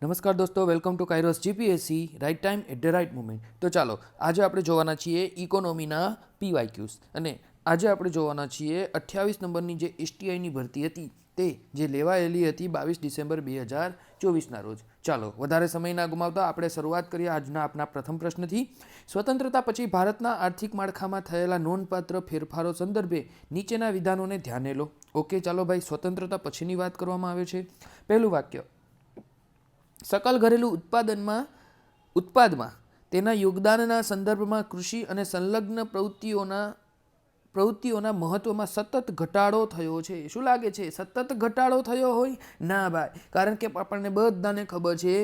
નમસ્કાર દોસ્તો, welcome to Kairos GPSC right time at the right moment. તો ચાલો આજે આપણે જોવાના છીએ ઇકોનોમીના પીવાયક્યુઝ અને આજે આપણે જોવાના છીએ 28 નંબરની જે એસટીઆઈની ભરતી હતી તે જે લેવાયેલી હતી 22 ડિસેમ્બર 2024ના રોજ. ચાલો વધારે સમય ના ગુમાવતા આપણે શરૂઆત કરીએ આજના આપણા પ્રથમ પ્રશ્નથી. સ્વતંત્રતા પછી ભારતના આર્થિક માળખામાં થયેલા નોંધપાત્ર ફેરફારો સંદર્ભે નીચેના વિધાનોને ધ્યાને લો. ઓકે, ચાલો ભાઈ, સ્વતંત્રતા પછીની વાત કરવામાં આવે છે. પહેલું વાક્ય, सकल घरेलू उत्पादમાં તેના યોગદાનના સંદર્ભમાં કૃષિ અને સંલગ્ન પ્રવૃત્તિઓના મહત્વમાં સતત ઘટાડો થયો છે. શું લાગે છે, સતત ઘટાડો થયો હોય? ના ભાઈ, કારણ કે આપણને બધાને ખબર છે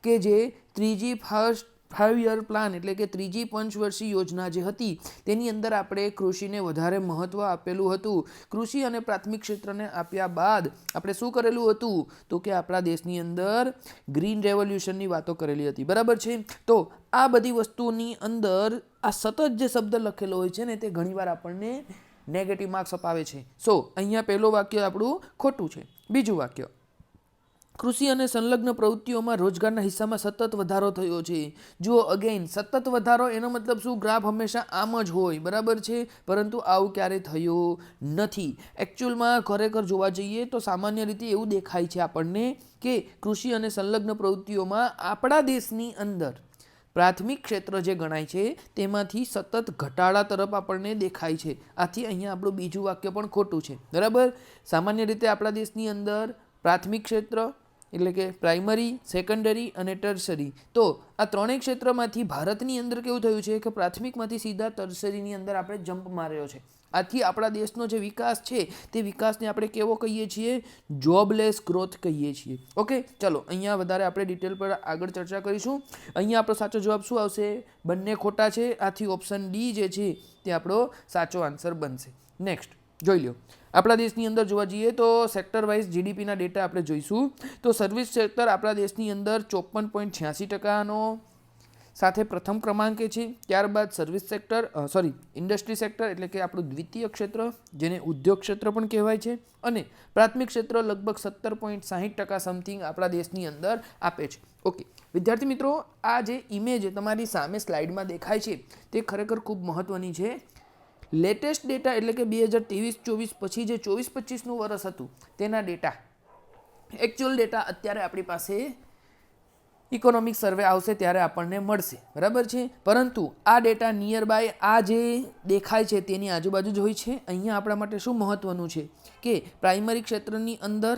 કે જે ત્રીજી ફર્સ્ટ 5 યર પ્લાન એટલે કે ત્રીજી પંચવર્ષીય યોજના જે હતી તેની અંદર આપણે કૃષિને વધારે મહત્વ આપેલું હતું. કૃષિ અને પ્રાથમિક ક્ષેત્રને આપ્યા બાદ આપણે શું કરેલું હતું તો કે આપણા દેશની અંદર ગ્રીન રેવોલ્યુશનની વાતો કરેલી હતી. બરાબર છે. તો આ બધી વસ્તુની અંદર આ સતત જે શબ્દ લખેલો હોય છે ને તે ઘણીવાર આપણને નેગેટિવ માર્ક્સ અપાવે છે. અહીંયા પહેલું વાક્ય આપણું ખોટું છે. બીજું વાક્ય, કૃષિ અને સંલગ્ન પ્રવૃત્તિઓમાં રોજગારના હિસ્સામાં સતત વધારો થયો છે. જુઓ, અગેન સતત વધારો એનો મતલબ શું? ગ્રાફ હંમેશા આમ જ હોય. બરાબર છે. પરંતુ આવું ક્યારે થયું નથી. એકચ્યુઅલમાં ખરેખર જોવા જઈએ તો સામાન્ય રીતે એવું દેખાય છે આપણને કે કૃષિ અને સંલગ્ન પ્રવૃત્તિઓમાં આપણા દેશની અંદર પ્રાથમિક ક્ષેત્ર જે ગણાય છે તેમાંથી સતત ઘટાડા તરફ આપણને દેખાય છે. આથી અહીંયા આપણું બીજું વાક્ય પણ ખોટું છે. બરાબર. સામાન્ય રીતે આપણા દેશની અંદર પ્રાથમિક ક્ષેત્ર એટલે કે પ્રાઇમરી, સેકન્ડરી અને ટર્સરી, તો આ ત્રણેય ક્ષેત્રમાંથી ભારતની અંદર કેવું થયું છે કે પ્રાથમિકમાંથી સીધા ટર્સરીની અંદર આપણે જમ્પ માર્યો છે. આથી આપણા દેશનો જે વિકાસ છે તે વિકાસને આપણે કેવો કહીએ છીએ? જોબલેસ ગ્રોથ કહીએ છીએ. ઓકે, ચલો અહીંયા વધારે આપણે ડિટેલ પર આગળ ચર્ચા કરીશું. અહીંયા આપણો સાચો જવાબ શું આવશે? બંને ખોટા છે. આથી ઓપ્શન ડી જે છે તે આપણો સાચો આન્સર બનશે. નેક્સ્ટ જોઈ લો. આપણા દેશની અંદર જોવા જઈએ તો સેક્ટર વાઇઝ જીડીપીના ડેટા આપણે જોઈશું તો સર્વિસ સેક્ટર આપણા દેશની અંદર 54.86%નો સાથે પ્રથમ ક્રમાંકે છે. ત્યારબાદ ઇન્ડસ્ટ્રી સેક્ટર એટલે કે આપણું દ્વિતીય ક્ષેત્ર જેને ઉદ્યોગ ક્ષેત્ર પણ કહેવાય છે અને પ્રાથમિક ક્ષેત્ર લગભગ 17.60% સમથિંગ આપણા દેશની અંદર આપે છે. ઓકે વિદ્યાર્થી મિત્રો, આ જે ઇમેજ તમારી સામે સ્લાઇડમાં દેખાય છે તે ખરેખર ખૂબ મહત્વની છે. લેટેસ્ટ ડેટા એટલે કે 2023-24 પછી જે 24-25નું વર્ષ હતું તેના ડેટા, એકચ્યુઅલ ડેટા અત્યારે આપણી પાસે ઇકોનોમિક સર્વે આવશે ત્યારે આપણને મળશે. બરાબર છે. પરંતુ આ ડેટા નિયર બાય આ જે દેખાય છે તેની આજુબાજુ જ હોય છે. અહીંયા આપણા માટે શું મહત્વનું છે કે પ્રાઇમરી ક્ષેત્રની અંદર,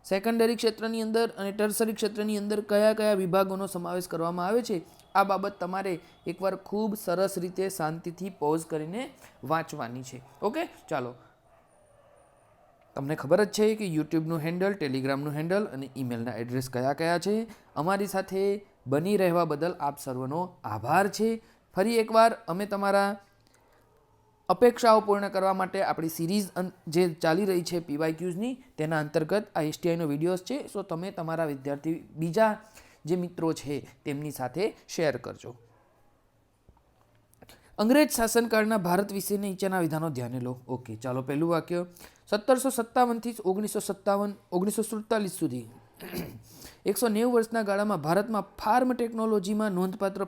સેકન્ડરી ક્ષેત્રની અંદર અને ટર્સરી ક્ષેત્રની અંદર કયા કયા વિભાગોનો સમાવેશ કરવામાં આવે છે આ બાબત તમારે એકવાર ખૂબ સરસ રીતે શાંતિથી પોઝ કરીને વાંચવાની છે. ઓકે, ચાલો. તમને ખબર જ છે કે યુટ્યુબનું હેન્ડલ, ટેલિગ્રામનું હેન્ડલ અને ઈમેલના એડ્રેસ કયા કયા છે. અમારી સાથે બની રહેવા બદલ આપ સર્વનો આભાર છે. ફરી એકવાર અમે તમારા અપેક્ષાઓ પૂર્ણ કરવા માટે આપણી સિરીઝ જે ચાલી રહી છે પીવાયક્યુઝની તેના અંતર્ગત આ એસટીઆઈનો વિડીયોઝ છે. સો તમે તમારા વિદ્યાર્થી બીજા જે મિત્રો છે તેમની સાથે શેર કરજો. અંગ્રેજ શાસનકાળના ભારત વિશે નીચેના વિધાનો ધ્યાને લો. ઓકે, ચાલો. પહેલું વાક્ય, 1757થી 1947 સુધી 190 વર્ષના ગાળામાં ભારતમાં ફાર્મ ટેકનોલોજીમાં નોંધપાત્ર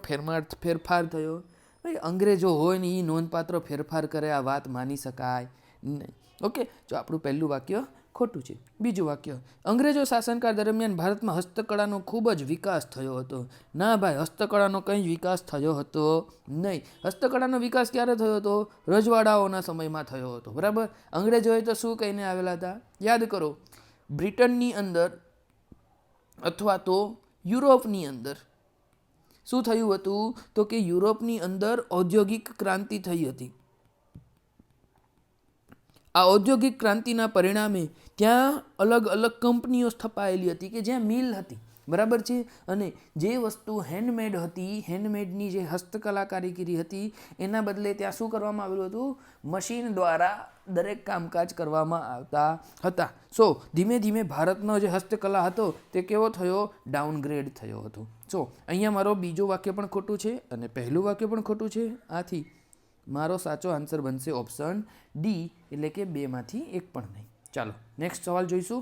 ફેરફાર થયો. ભાઈ, અંગ્રેજો હોય ને એ નોંધપાત્ર ફેરફાર કરે આ વાત માની શકાય નહીં. ઓકે, જો આપણું પહેલું વાક્ય ખોટું છે. બીજું વાક્ય, અંગ્રેજો શાસનકાળ દરમિયાન ભારતમાં હસ્તકળાનો ખૂબ જ વિકાસ થયો હતો. ના ભાઈ, હસ્તકળાનો કંઈ વિકાસ થયો હતો નહીં. હસ્તકળાનો વિકાસ ક્યારે થયો હતો? રજવાડાઓના સમયમાં થયો હતો. બરાબર. અંગ્રેજોએ તો શું કહીને આવેલા હતા? યાદ કરો. બ્રિટનની અંદર અથવા તો યુરોપની અંદર શું થયું હતું તો કે યુરોપની અંદર ઔદ્યોગિક ક્રાંતિ થઈ હતી. આ ઔદ્યોગિક ક્રાંતિના પરિણામે ત્યાં અલગ અલગ કંપનીઓ સ્થપાયેલી હતી કે જ્યાં મિલ હતી. બરાબર છે. અને જે વસ્તુ હેન્ડમેડ હતી, હેન્ડમેડની જે હસ્તકલા કારીગરી હતી એના બદલે ત્યાં શું કરવામાં આવેલું હતું? મશીન દ્વારા દરેક કામકાજ કરવામાં આવતા હતા. ધીમે ધીમે ભારતનો જે હસ્તકલા હતો તે કેવો થયો? ડાઉનગ્રેડ થયો હતો. અહીંયા મારો બીજું વાક્ય પણ ખોટું છે અને પહેલું વાક્ય પણ ખોટું છે. આથી મારો સાચો આન્સર બનશે ઓપ્શન ડી એટલે કે બેમાંથી એક પણ નહીં. ચાલો નેક્સ્ટ સવાલ જોઈશું.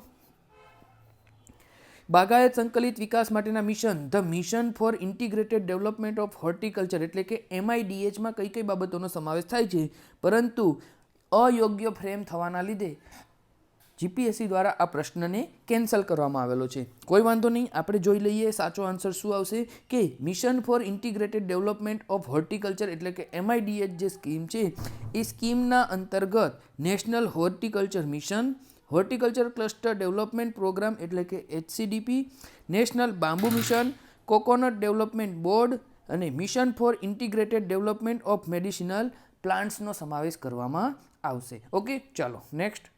બાગાયત સંકલિત વિકાસ માટેના mission, the mission for integrated development of horticulture એટલે કે MIDH કઈ કઈ બાબતોનો સમાવેશ થાય છે, પરંતુ અયોગ્ય ફ્રેમ થવાના લીધે GPSC દ્વારા આ પ્રશ્નને કેન્સલ કરવામાં આવેલો છે. કોઈ વાંધો નહીં, આપણે જોઈ લઈએ સાચો આન્સર શું આવશે કે mission for integrated development of horticulture એટલે કે MIDH જે સ્કીમ છે એ સ્કીમના અંતર્ગત national horticulture mission, horticulture cluster development programme એટલે કે HCDP, national bamboo mission, coconut development board અને mission for integrated development of medicinal પ્લાન્ટ્સનો સમાવેશ કરવામાં આવશે. ઓકે, ચાલો નેક્સ્ટ.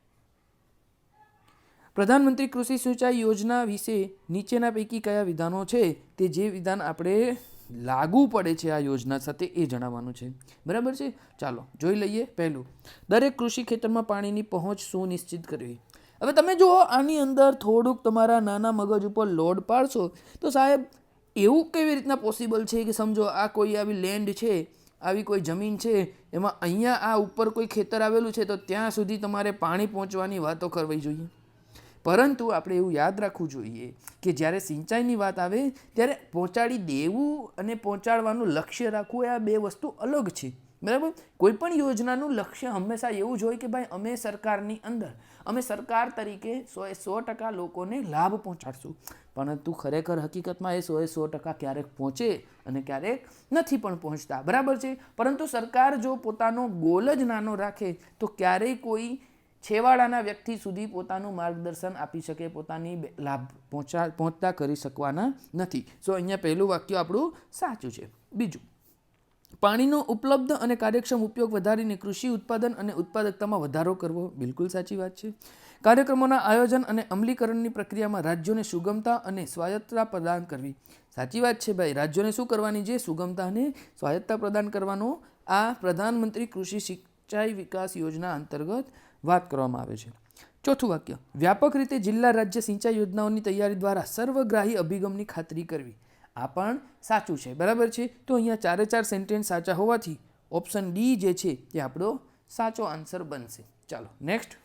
પ્રધાનમંત્રી કૃષિ સિંચાઈ યોજના વિશે નીચેના પૈકી કયા વિધાનો છે તે જે વિધાન આપણે લાગુ પડે છે આ યોજના સાથે એ જણાવવાનું છે. બરાબર છે, ચાલો જોઈ લઈએ. પહેલું, દરેક કૃષિ ખેતરમાં પાણીની પહોંચ સુનિશ્ચિત કરવી. હવે તમે જો આની અંદર થોડુંક તમારા નાના મગજ ઉપર લોડ પાડશો તો સાહેબ એવું કેવી રીતના પોસિબલ છે કે સમજો આ કોઈ આવી લેન્ડ છે, આવી કોઈ જમીન છે, એમાં અહીંયા આ ઉપર કોઈ ખેતર આવેલું છે તો ત્યાં સુધી તમારે પાણી પહોંચવાની વાતો કરવી જોઈએ. પરંતુ આપણે એવું યાદ રાખવું જોઈએ કે જ્યારે સિંચાઈની વાત આવે ત્યારે પહોંચાડી દેવું અને પહોંચાડવાનું લક્ષ્ય રાખવું એ આ બે વસ્તુ અલગ છે. બરાબર, કોઈ પણ યોજનાનું લક્ષ્ય હંમેશા એવું જ હોય કે ભાઈ અમે સરકારની અંદર, અમે સરકાર તરીકે 100% લોકોને લાભ પહોંચાડશું, પરંતુ ખરેખર હકીકતમાં એ 100% ક્યારેક પહોંચે અને ક્યારેક નથી પણ પહોંચતા. બરાબર છે, પરંતુ સરકાર જો પોતાનો ગોલ જ નાનો રાખે તો ક્યારેય કોઈ છેવાડાના વ્યક્તિ સુધી પોતાનું માર્ગદર્શન આપી શકે, પોતાની લાભ પહોંચતા કરી શકવાના નથી. સો અહીંયા પહેલું વાક્ય આપણું સાચું છે. બીજું, પાણીનો ઉપલબ્ધ અને કાર્યક્ષમ ઉપયોગ વધારીને કૃષિ ઉત્પાદન અને ઉત્પાદકતામાં વધારો કરવો. બિલકુલ સાચી વાત છે. કાર્યક્રમોના આયોજન અને અમલીકરણની પ્રક્રિયામાં રાજ્યોને સુગમતા અને સ્વાયત્તતા પ્રદાન કરવી. સાચી વાત છે ભાઈ, રાજ્યોને શું કરવાની છે? સુગમતા અને સ્વાયત્તતા પ્રદાન કરવાનો આ પ્રધાનમંત્રી કૃષિ સિંચાઈ વિકાસ યોજના અંતર્ગત વાત કરવામાં આવે છે. ચોથું વાક્ય, વ્યાપક રીતે જિલ્લા રાજ્ય સિંચાઈ યોજનાઓની તૈયારી દ્વારા સર્વગ્રાહી અભિગમની ખાતરી કરવી. આ પણ સાચું છે. બરાબર છે, તો અહીંયા 4 સેન્ટેન્સ સાચા હોવાથી ઓપ્શન ડી જે છે તે આપણો સાચો આન્સર બનશે. ચાલો નેક્સ્ટ.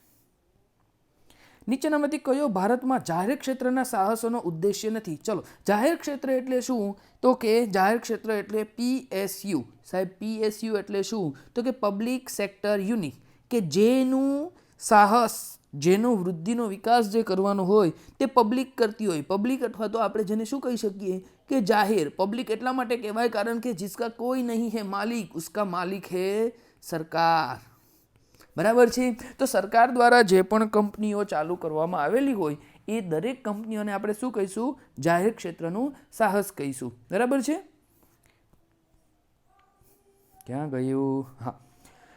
નીચેનામાંથી કયો ભારતમાં જાહેર ક્ષેત્રના સાહસોનો ઉદ્દેશ્ય નથી? ચલો, જાહેર ક્ષેત્ર એટલે શું? તો કે જાહેર ક્ષેત્ર એટલે PSU. સાહેબ PSU એટલે શું? તો કે પબ્લિક સેક્ટર યુનિટ, કે જેનું સાહસ, જેનો વૃદ્ધિનો વિકાસ જે કરવાનો હોય તે પબ્લિક કરતી હોય. પબ્લિક અથવા તો આપણે જેને શું કહી શકીએ કે જાહેર. પબ્લિક એટલા માટે કહેવાય કારણ કે જિસકા કોઈ નહીં હે માલિક, ઉસકા માલિક હે સરકાર. બરાબર છે, તો સરકાર દ્વારા જે પણ કંપનીઓ ચાલુ કરવામાં આવેલી હોય એ દરેક કંપનીઓને આપણે શું કહીશું? જાહેર ક્ષેત્રનું સાહસ કહીશું. બરાબર છે, ક્યાં ગયું? હા,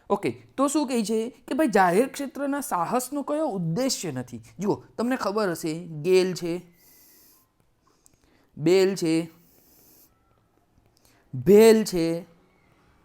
ઓકે. તો શું કહે છે કે ભાઈ જાહેર ક્ષેત્રના સાહસનો કયો ઉદ્દેશ્ય નથી? જુઓ, તમને ખબર હશે ગેલ છે, બેલ છે, ભેલ છે.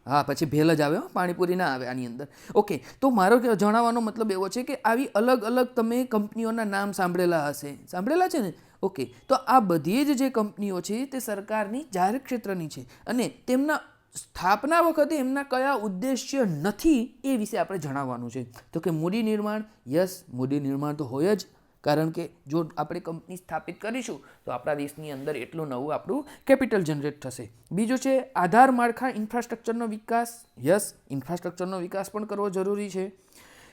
હા, પછી ભેલ જ આવે, પાણીપુરી ના આવે આની અંદર. ઓકે, તો મારો જણાવવાનો મતલબ એવો છે કે આવી અલગ અલગ તમે કંપનીઓના નામ સાંભળેલા હશે, સાંભળેલા છે ને? ઓકે, તો આ બધી જ જે કંપનીઓ છે તે સરકારની જાહેર ક્ષેત્રની છે અને તેમના સ્થાપના વખતે એમના કયા ઉદ્દેશ્ય નથી એ વિશે આપણે જણાવવાનું છે. તો કે મૂડી નિર્માણ. યસ, મૂડી નિર્માણ તો હોય જ, કારણ કે જો આપણે કંપની સ્થાપિત કરીશું તો આપણા દેશની અંદર એટલું નવું આપણું કેપિટલ જનરેટ થશે. બીજું છે આધાર માળખા ઇન્ફ્રાસ્ટ્રક્ચરનો વિકાસ. યસ, ઇન્ફ્રાસ્ટ્રક્ચરનો વિકાસ પણ કરવો જરૂરી છે.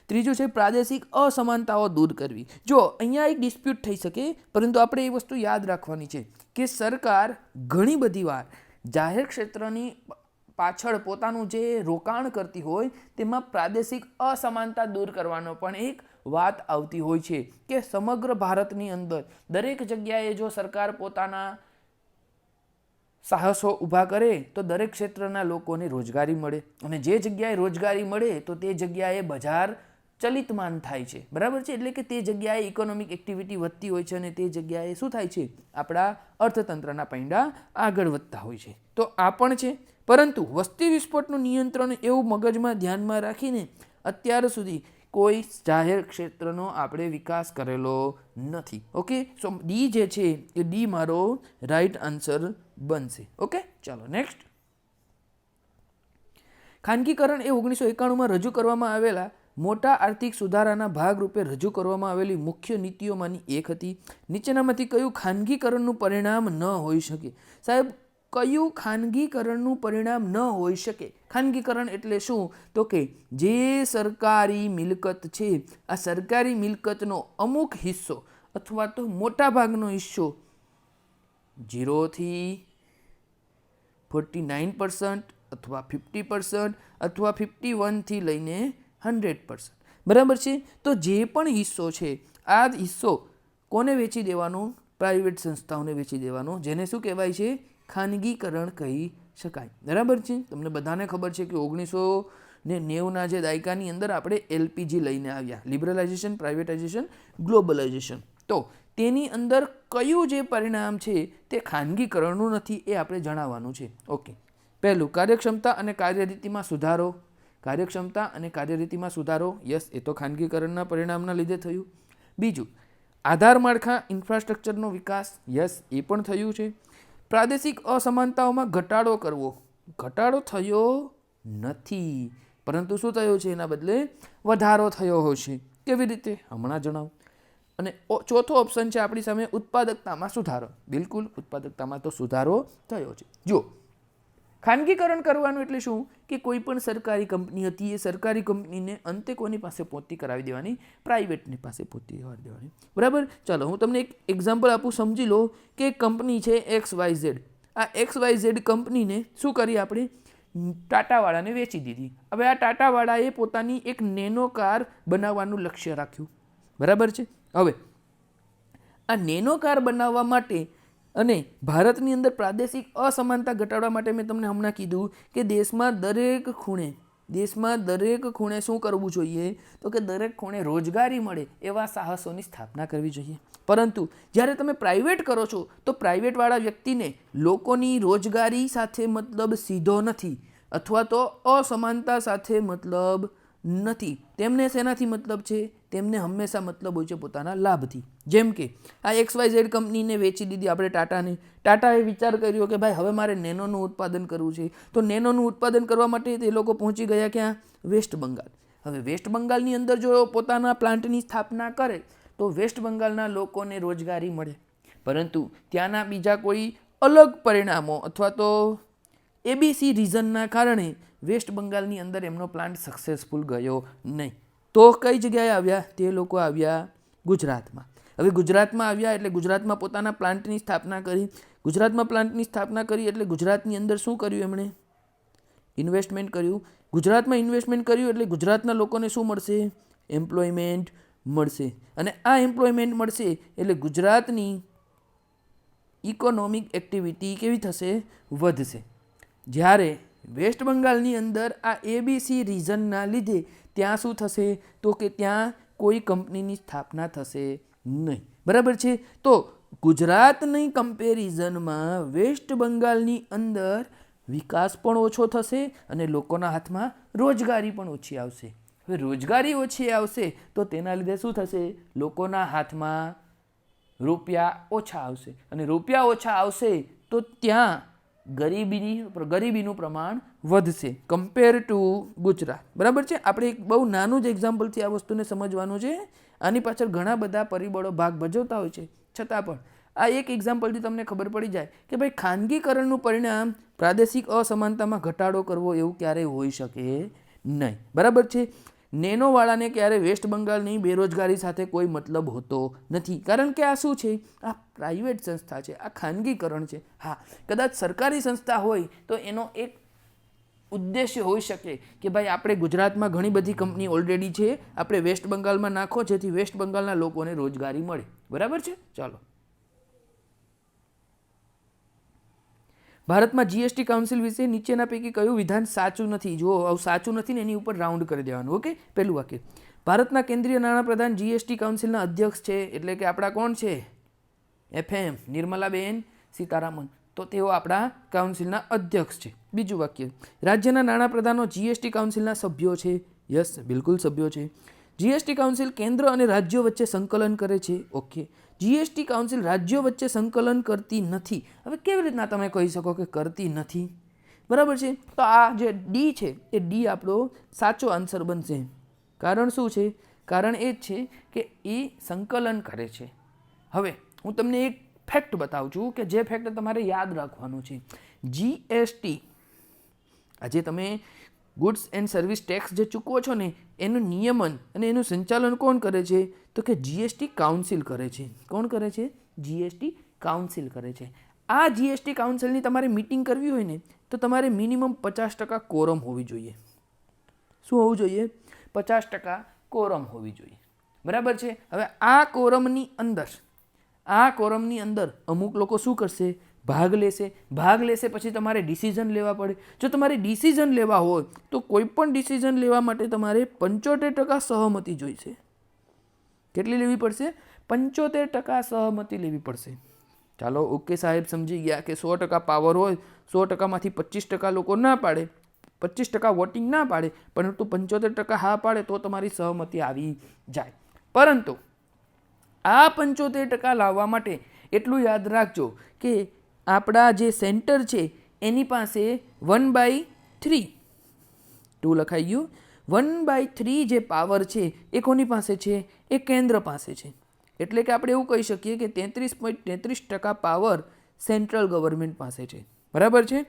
ત્રીજું છે પ્રાદેશિક અસમાનતાઓ દૂર કરવી. જો અહીંયા એક ડિસ્પ્યુટ થઈ શકે, પરંતુ આપણે એ વસ્તુ યાદ રાખવાની છે કે સરકાર ઘણી બધી વાર જાહેર ક્ષેત્રની પાછળ પોતાનું જે રોકાણ કરતી હોય તેમાં પ્રાદેશિક અસમાનતા દૂર કરવાનો પણ એક વાત આવતી હોય છે કે સમગ્ર ભારતની અંદર દરેક જગ્યાએ જો સરકાર પોતાના સાહસો ઊભા કરે તો દરેક ક્ષેત્રના લોકોને રોજગારી મળે, અને જે જગ્યાએ રોજગારી મળે તો તે જગ્યાએ બજાર ચલિતમાન થાય છે. બરાબર છે, એટલે કે તે જગ્યાએ ઇકોનોમિક એક્ટિવિટી વધતી હોય છે અને તે જગ્યાએ શું થાય છે? આપણા અર્થતંત્રના પૈડા આગળ વધતા હોય છે. તો આ પણ છે, પરંતુ વસ્તી વિસ્ફોટનું નિયંત્રણ એવું મગજમાં ધ્યાનમાં રાખીને અત્યાર સુધી કોઈ જાહેર ક્ષેત્રનો આપણે વિકાસ કરેલો નથી. ઓકે, સો ડી જે છે એ ડી મારો રાઈટ આન્સર બનશે. ઓકે, ચાલો નેક્સ્ટ. ખાનગીકરણ એ 1991માં રજૂ કરવામાં આવેલા મોટા આર્થિક સુધારાના ભાગરૂપે રજૂ કરવામાં આવેલી મુખ્ય નીતિઓમાંની એક હતી. નીચેનામાંથી કયું ખાનગીકરણનું પરિણામ ન હોઈ શકે? સાહેબ, કયું ખાનગીકરણનું પરિણામ ન હોઈ શકે? ખાનગીકરણ એટલે શું? તો કે જે સરકારી મિલકત છે, આ સરકારી મિલકતનો અમુક હિસ્સો અથવા તો મોટા ભાગનો હિસ્સો 0 થી 49% અથવા 50% અથવા 51 થી લઈને 100%, બરાબર છે. તો જે પણ હિસ્સો છે, આ હિસ્સો કોને વેચી દેવાનો? પ્રાઇવેટ સંસ્થાઓને વેચી દેવાનો, જેને શું કહેવાય છે? ખાનગીકરણ કહી શકાય, બરાબર છે. તમને બધાને ખબર છે કે 1990ના જે દાયકાની અંદર આપણે LPG લઈને આવ્યા, લિબરલાઇઝેશન, પ્રાઇવેટાઇઝેશન, ગ્લોબલાઇઝેશન. તો તેની અંદર કયું જે પરિણામ છે તે ખાનગીકરણનું નથી, એ આપણે જણાવવાનું છે. ઓકે, પહેલું, કાર્યક્ષમતા અને કાર્યરીતિમાં સુધારો. કાર્યક્ષમતા અને કાર્યરીતિમાં સુધારો, યસ, એ તો ખાનગીકરણના પરિણામના લીધે થયું. બીજું, આધાર માળખા ઇન્ફ્રાસ્ટ્રક્ચરનો વિકાસ, યસ, એ પણ થયું છે. પ્રાદેશિક અસમાનતાઓમાં ઘટાડો કરવો, ઘટાડો થયો નથી, પરંતુ શું થયો છે? એના બદલે વધારો થયો હશે. કેવી રીતે? હમણાં જણાવો. અને ચોથો ઓપ્શન છે આપણી સામે, ઉત્પાદકતામાં સુધારો. બિલકુલ, ઉત્પાદકતામાં તો સુધારો થયો છે. જો ખાનગીકરણ કરવાનું એટલે શું? કે કોઈ પણ સરકારી કંપની હતી, એ સરકારી કંપનીને અંતે કોની પાસે પોતી કરાવી દેવાની? પ્રાઇવેટની પાસે પોતી કરાવી દેવાની, બરાબર. ચાલો હું તમને એક એક્ઝામ્પલ આપું, સમજી લો કે એક કંપની છે XYZ. આ XYZ કંપનીને શું કરી આપણે? ટાટાવાળાને વેચી દીધી. હવે આ ટાટાવાળાએ પોતાની એક નેનો કાર બનાવવાનું લક્ષ્ય રાખ્યું, બરાબર છે. હવે આ નેનો કાર બનાવવા માટે અને ભારતની અંદર પ્રાદેશિક અસમાનતા ઘટાડવા માટે મેં તમને હમણાં કીધું કે દેશમાં દરેક ખૂણે શું કરવું જોઈએ? તો કે દરેક ખૂણે રોજગારી મળે એવા સાહસોની સ્થાપના કરવી જોઈએ. પરંતુ જ્યારે તમે પ્રાઇવેટ કરો છો તો પ્રાઇવેટવાળા વ્યક્તિને લોકોની રોજગારી સાથે મતલબ સીધો નથી, અથવા તો અસમાનતા સાથે મતલબ નથી. તેમને શેનાથી મતલબ છે? તેમને હંમેશા મતલબ હોય છે પોતાના લાભથી. જેમ કે આ XYZ કંપનીને વેચી દીધી આપણે ટાટાને. ટાટાએ વિચાર કર્યો કે ભાઈ હવે મારે નેનોનું ઉત્પાદન કરવું છે. તો નેનોનું ઉત્પાદન કરવા માટે તે લોકો પહોંચી ગયા ક્યાં? વેસ્ટ બંગાળ. હવે વેસ્ટ બંગાળની અંદર જો પોતાના પ્લાન્ટની સ્થાપના કરે તો વેસ્ટ બંગાળના લોકોને રોજગારી મળે, પરંતુ ત્યાંના બીજા કોઈ અલગ પરિણામો અથવા તો ABC રીઝનના કારણે વેસ્ટ બંગાળની અંદર એમનો પ્લાન્ટ સક્સેસફુલ ગયો નહીં. તો કઈ જગ્યાએ આવ્યા? તે લોકો આવ્યા ગુજરાતમાં. હવે ગુજરાતમાં આવ્યા એટલે ગુજરાતમાં પોતાના પ્લાન્ટની સ્થાપના કરી. ગુજરાતમાં પ્લાન્ટની સ્થાપના કરી એટલે ગુજરાતની અંદર શું કર્યું એમણે? ઇન્વેસ્ટમેન્ટ કર્યું. ગુજરાતમાં ઇન્વેસ્ટમેન્ટ કર્યું એટલે ગુજરાતના લોકોને શું મળશે? એમ્પ્લોયમેન્ટ મળશે. અને આ એમ્પ્લોયમેન્ટ મળશે એટલે ગુજરાતની ઇકોનોમિક એક્ટિવિટી કેવી થશે? વધશે. જ્યારે વેસ્ટ બંગાળની અંદર આ ABC રીઝનના લીધે ત્યાં શું થશે? તો કે ત્યાં કોઈ કંપનીની સ્થાપના થશે નહીં, બરાબર છે. તો ગુજરાતની કમ્પેરિઝનમાં વેસ્ટ બંગાળની અંદર વિકાસ પણ ઓછો થશે અને લોકોના હાથમાં રોજગારી પણ ઓછી આવશે. હવે રોજગારી ઓછી આવશે તો તેના લીધે શું થશે? લોકોના હાથમાં રૂપિયા ઓછા આવશે, અને રૂપિયા ઓછા આવશે તો ત્યાં ગરીબીનું પ્રમાણ વધશે કમ્પેર ટુ ગુજરાત, બરાબર છે. આપણે એક બહુ નાનું જ એક્ઝામ્પલથી આ વસ્તુને સમજવાનું છે. આની પાછળ ઘણા બધા પરિબળો ભાગ ભજવતા હોય છે, છતાં પણ આ એક એક્ઝામ્પલથી તમને ખબર પડી જાય કે ભાઈ ખાનગીકરણનું પરિણામ પ્રાદેશિક અસમાનતામાં ઘટાડો કરવો એવું ક્યારેય હોઈ શકે નહીં, બરાબર છે. નેનોવાળાને ક્યારે વેસ્ટ બંગાળની બેરોજગારી સાથે કોઈ મતલબ હોતો નથી, કારણ કે આ શું છે? આ પ્રાઇવેટ સંસ્થા છે, આ ખાનગીકરણ છે. હા, કદાચ સરકારી સંસ્થા હોય તો એનો એક ઉદ્દેશ્ય હોઈ શકે કે ભાઈ આપણે ગુજરાતમાં ઘણી બધી કંપની ઓલરેડી છે, આપણે વેસ્ટ બંગાળમાં નાખો જેથી વેસ્ટ બંગાળના લોકોને રોજગારી મળે, બરાબર છે. ચાલો, ભારતમાં GST કાઉન્સિલ વિશે નીચેના પૈકી કયું વિધાન સાચું નથી? જો સાચું નથી ને એની ઉપર રાઉન્ડ કરી દેવાનું. ઓકે, પહેલું વાક્ય, ભારતના કેન્દ્રીય નાણાપ્રધાન GST કાઉન્સિલના અધ્યક્ષ છે, એટલે કે આપણા કોણ છે? FM નિર્મલાબેન સીતારામન. તો તેઓ આપણા કાઉન્સિલના અધ્યક્ષ છે. બીજું વાક્ય, રાજ્યના નાણાપ્રધાનો GST કાઉન્સિલના સભ્યો છે. યસ, બિલકુલ સભ્યો છે. GST કાઉન્સિલ કેન્દ્ર અને રાજ્યો વચ્ચે સંકલન કરે છે. ઓકે, GST કાઉન્સિલ રાજ્યો વચ્ચે સંકલન કરતી નથી. હવે કેવી રીતના તમે કહી શકો કે કરતી નથી? બરાબર છે. તો આ જે ડી છે એ ડી આપણો સાચો આન્સર બનશે. કારણ શું છે? કારણ એ જ છે કે એ સંકલન કરે છે. હવે હું તમને એક ફેક્ટ બતાવું છું કે જે ફેક્ટ તમારે યાદ રાખવાનું છે. GST, આજે તમે ગુડ્સ એન્ડ સર્વિસ ટેક્સ જે ચૂકવો છો ને એનું નિયમન અને એનું સંચાલન કોણ કરે છે? તો કે GST કાઉન્સિલ કરે છે. કોણ કરે છે? GST કાઉન્સિલ કરે છે. આ GST કાઉન્સિલની તમારે મીટિંગ કરવી હોય ને તો તમારે મિનિમમ 50% કોરમ હોવી જોઈએ. શું હોવું જોઈએ? 50% કોરમ હોવી જોઈએ. બરાબર છે. હવે આ કોરમની અંદર અમુક લોકો શું કરશે? ભાગ લેશે પછી તમારે ડિસિઝન લેવા પડે. જો તમારે ડિસિઝન લેવા હોય તો કોઈ પણ ડિસિઝન લેવા માટે તમારે 75% સહમતિ જોઈશે. કેટલી લેવી પડશે? 75% સહમતિ લેવી પડશે. ચાલો ઓકે સાહેબ, સમજી ગયા કે 100% પાવર હોય, 100%માંથી 25% લોકો ના પાડે, 25% વોટિંગ ના પાડે, પરંતુ 75% હા પાડે તો તમારી સહમતિ આવી જાય. પરંતુ આ 75% લાવવા માટે એટલું યાદ રાખજો કે આપણા જે સેન્ટર છે એની પાસે 1/3 2 લખાઈ ગયું. 1/3 જે પાવર છે એ કોની પાસે છે? એ કેન્દ્ર પાસે છે. એટલે કે આપણે એવું કહી શકીએ કે 33.33% પાવર સેન્ટ્રલ ગવર્મેન્ટ પાસે છે. બરાબર છે?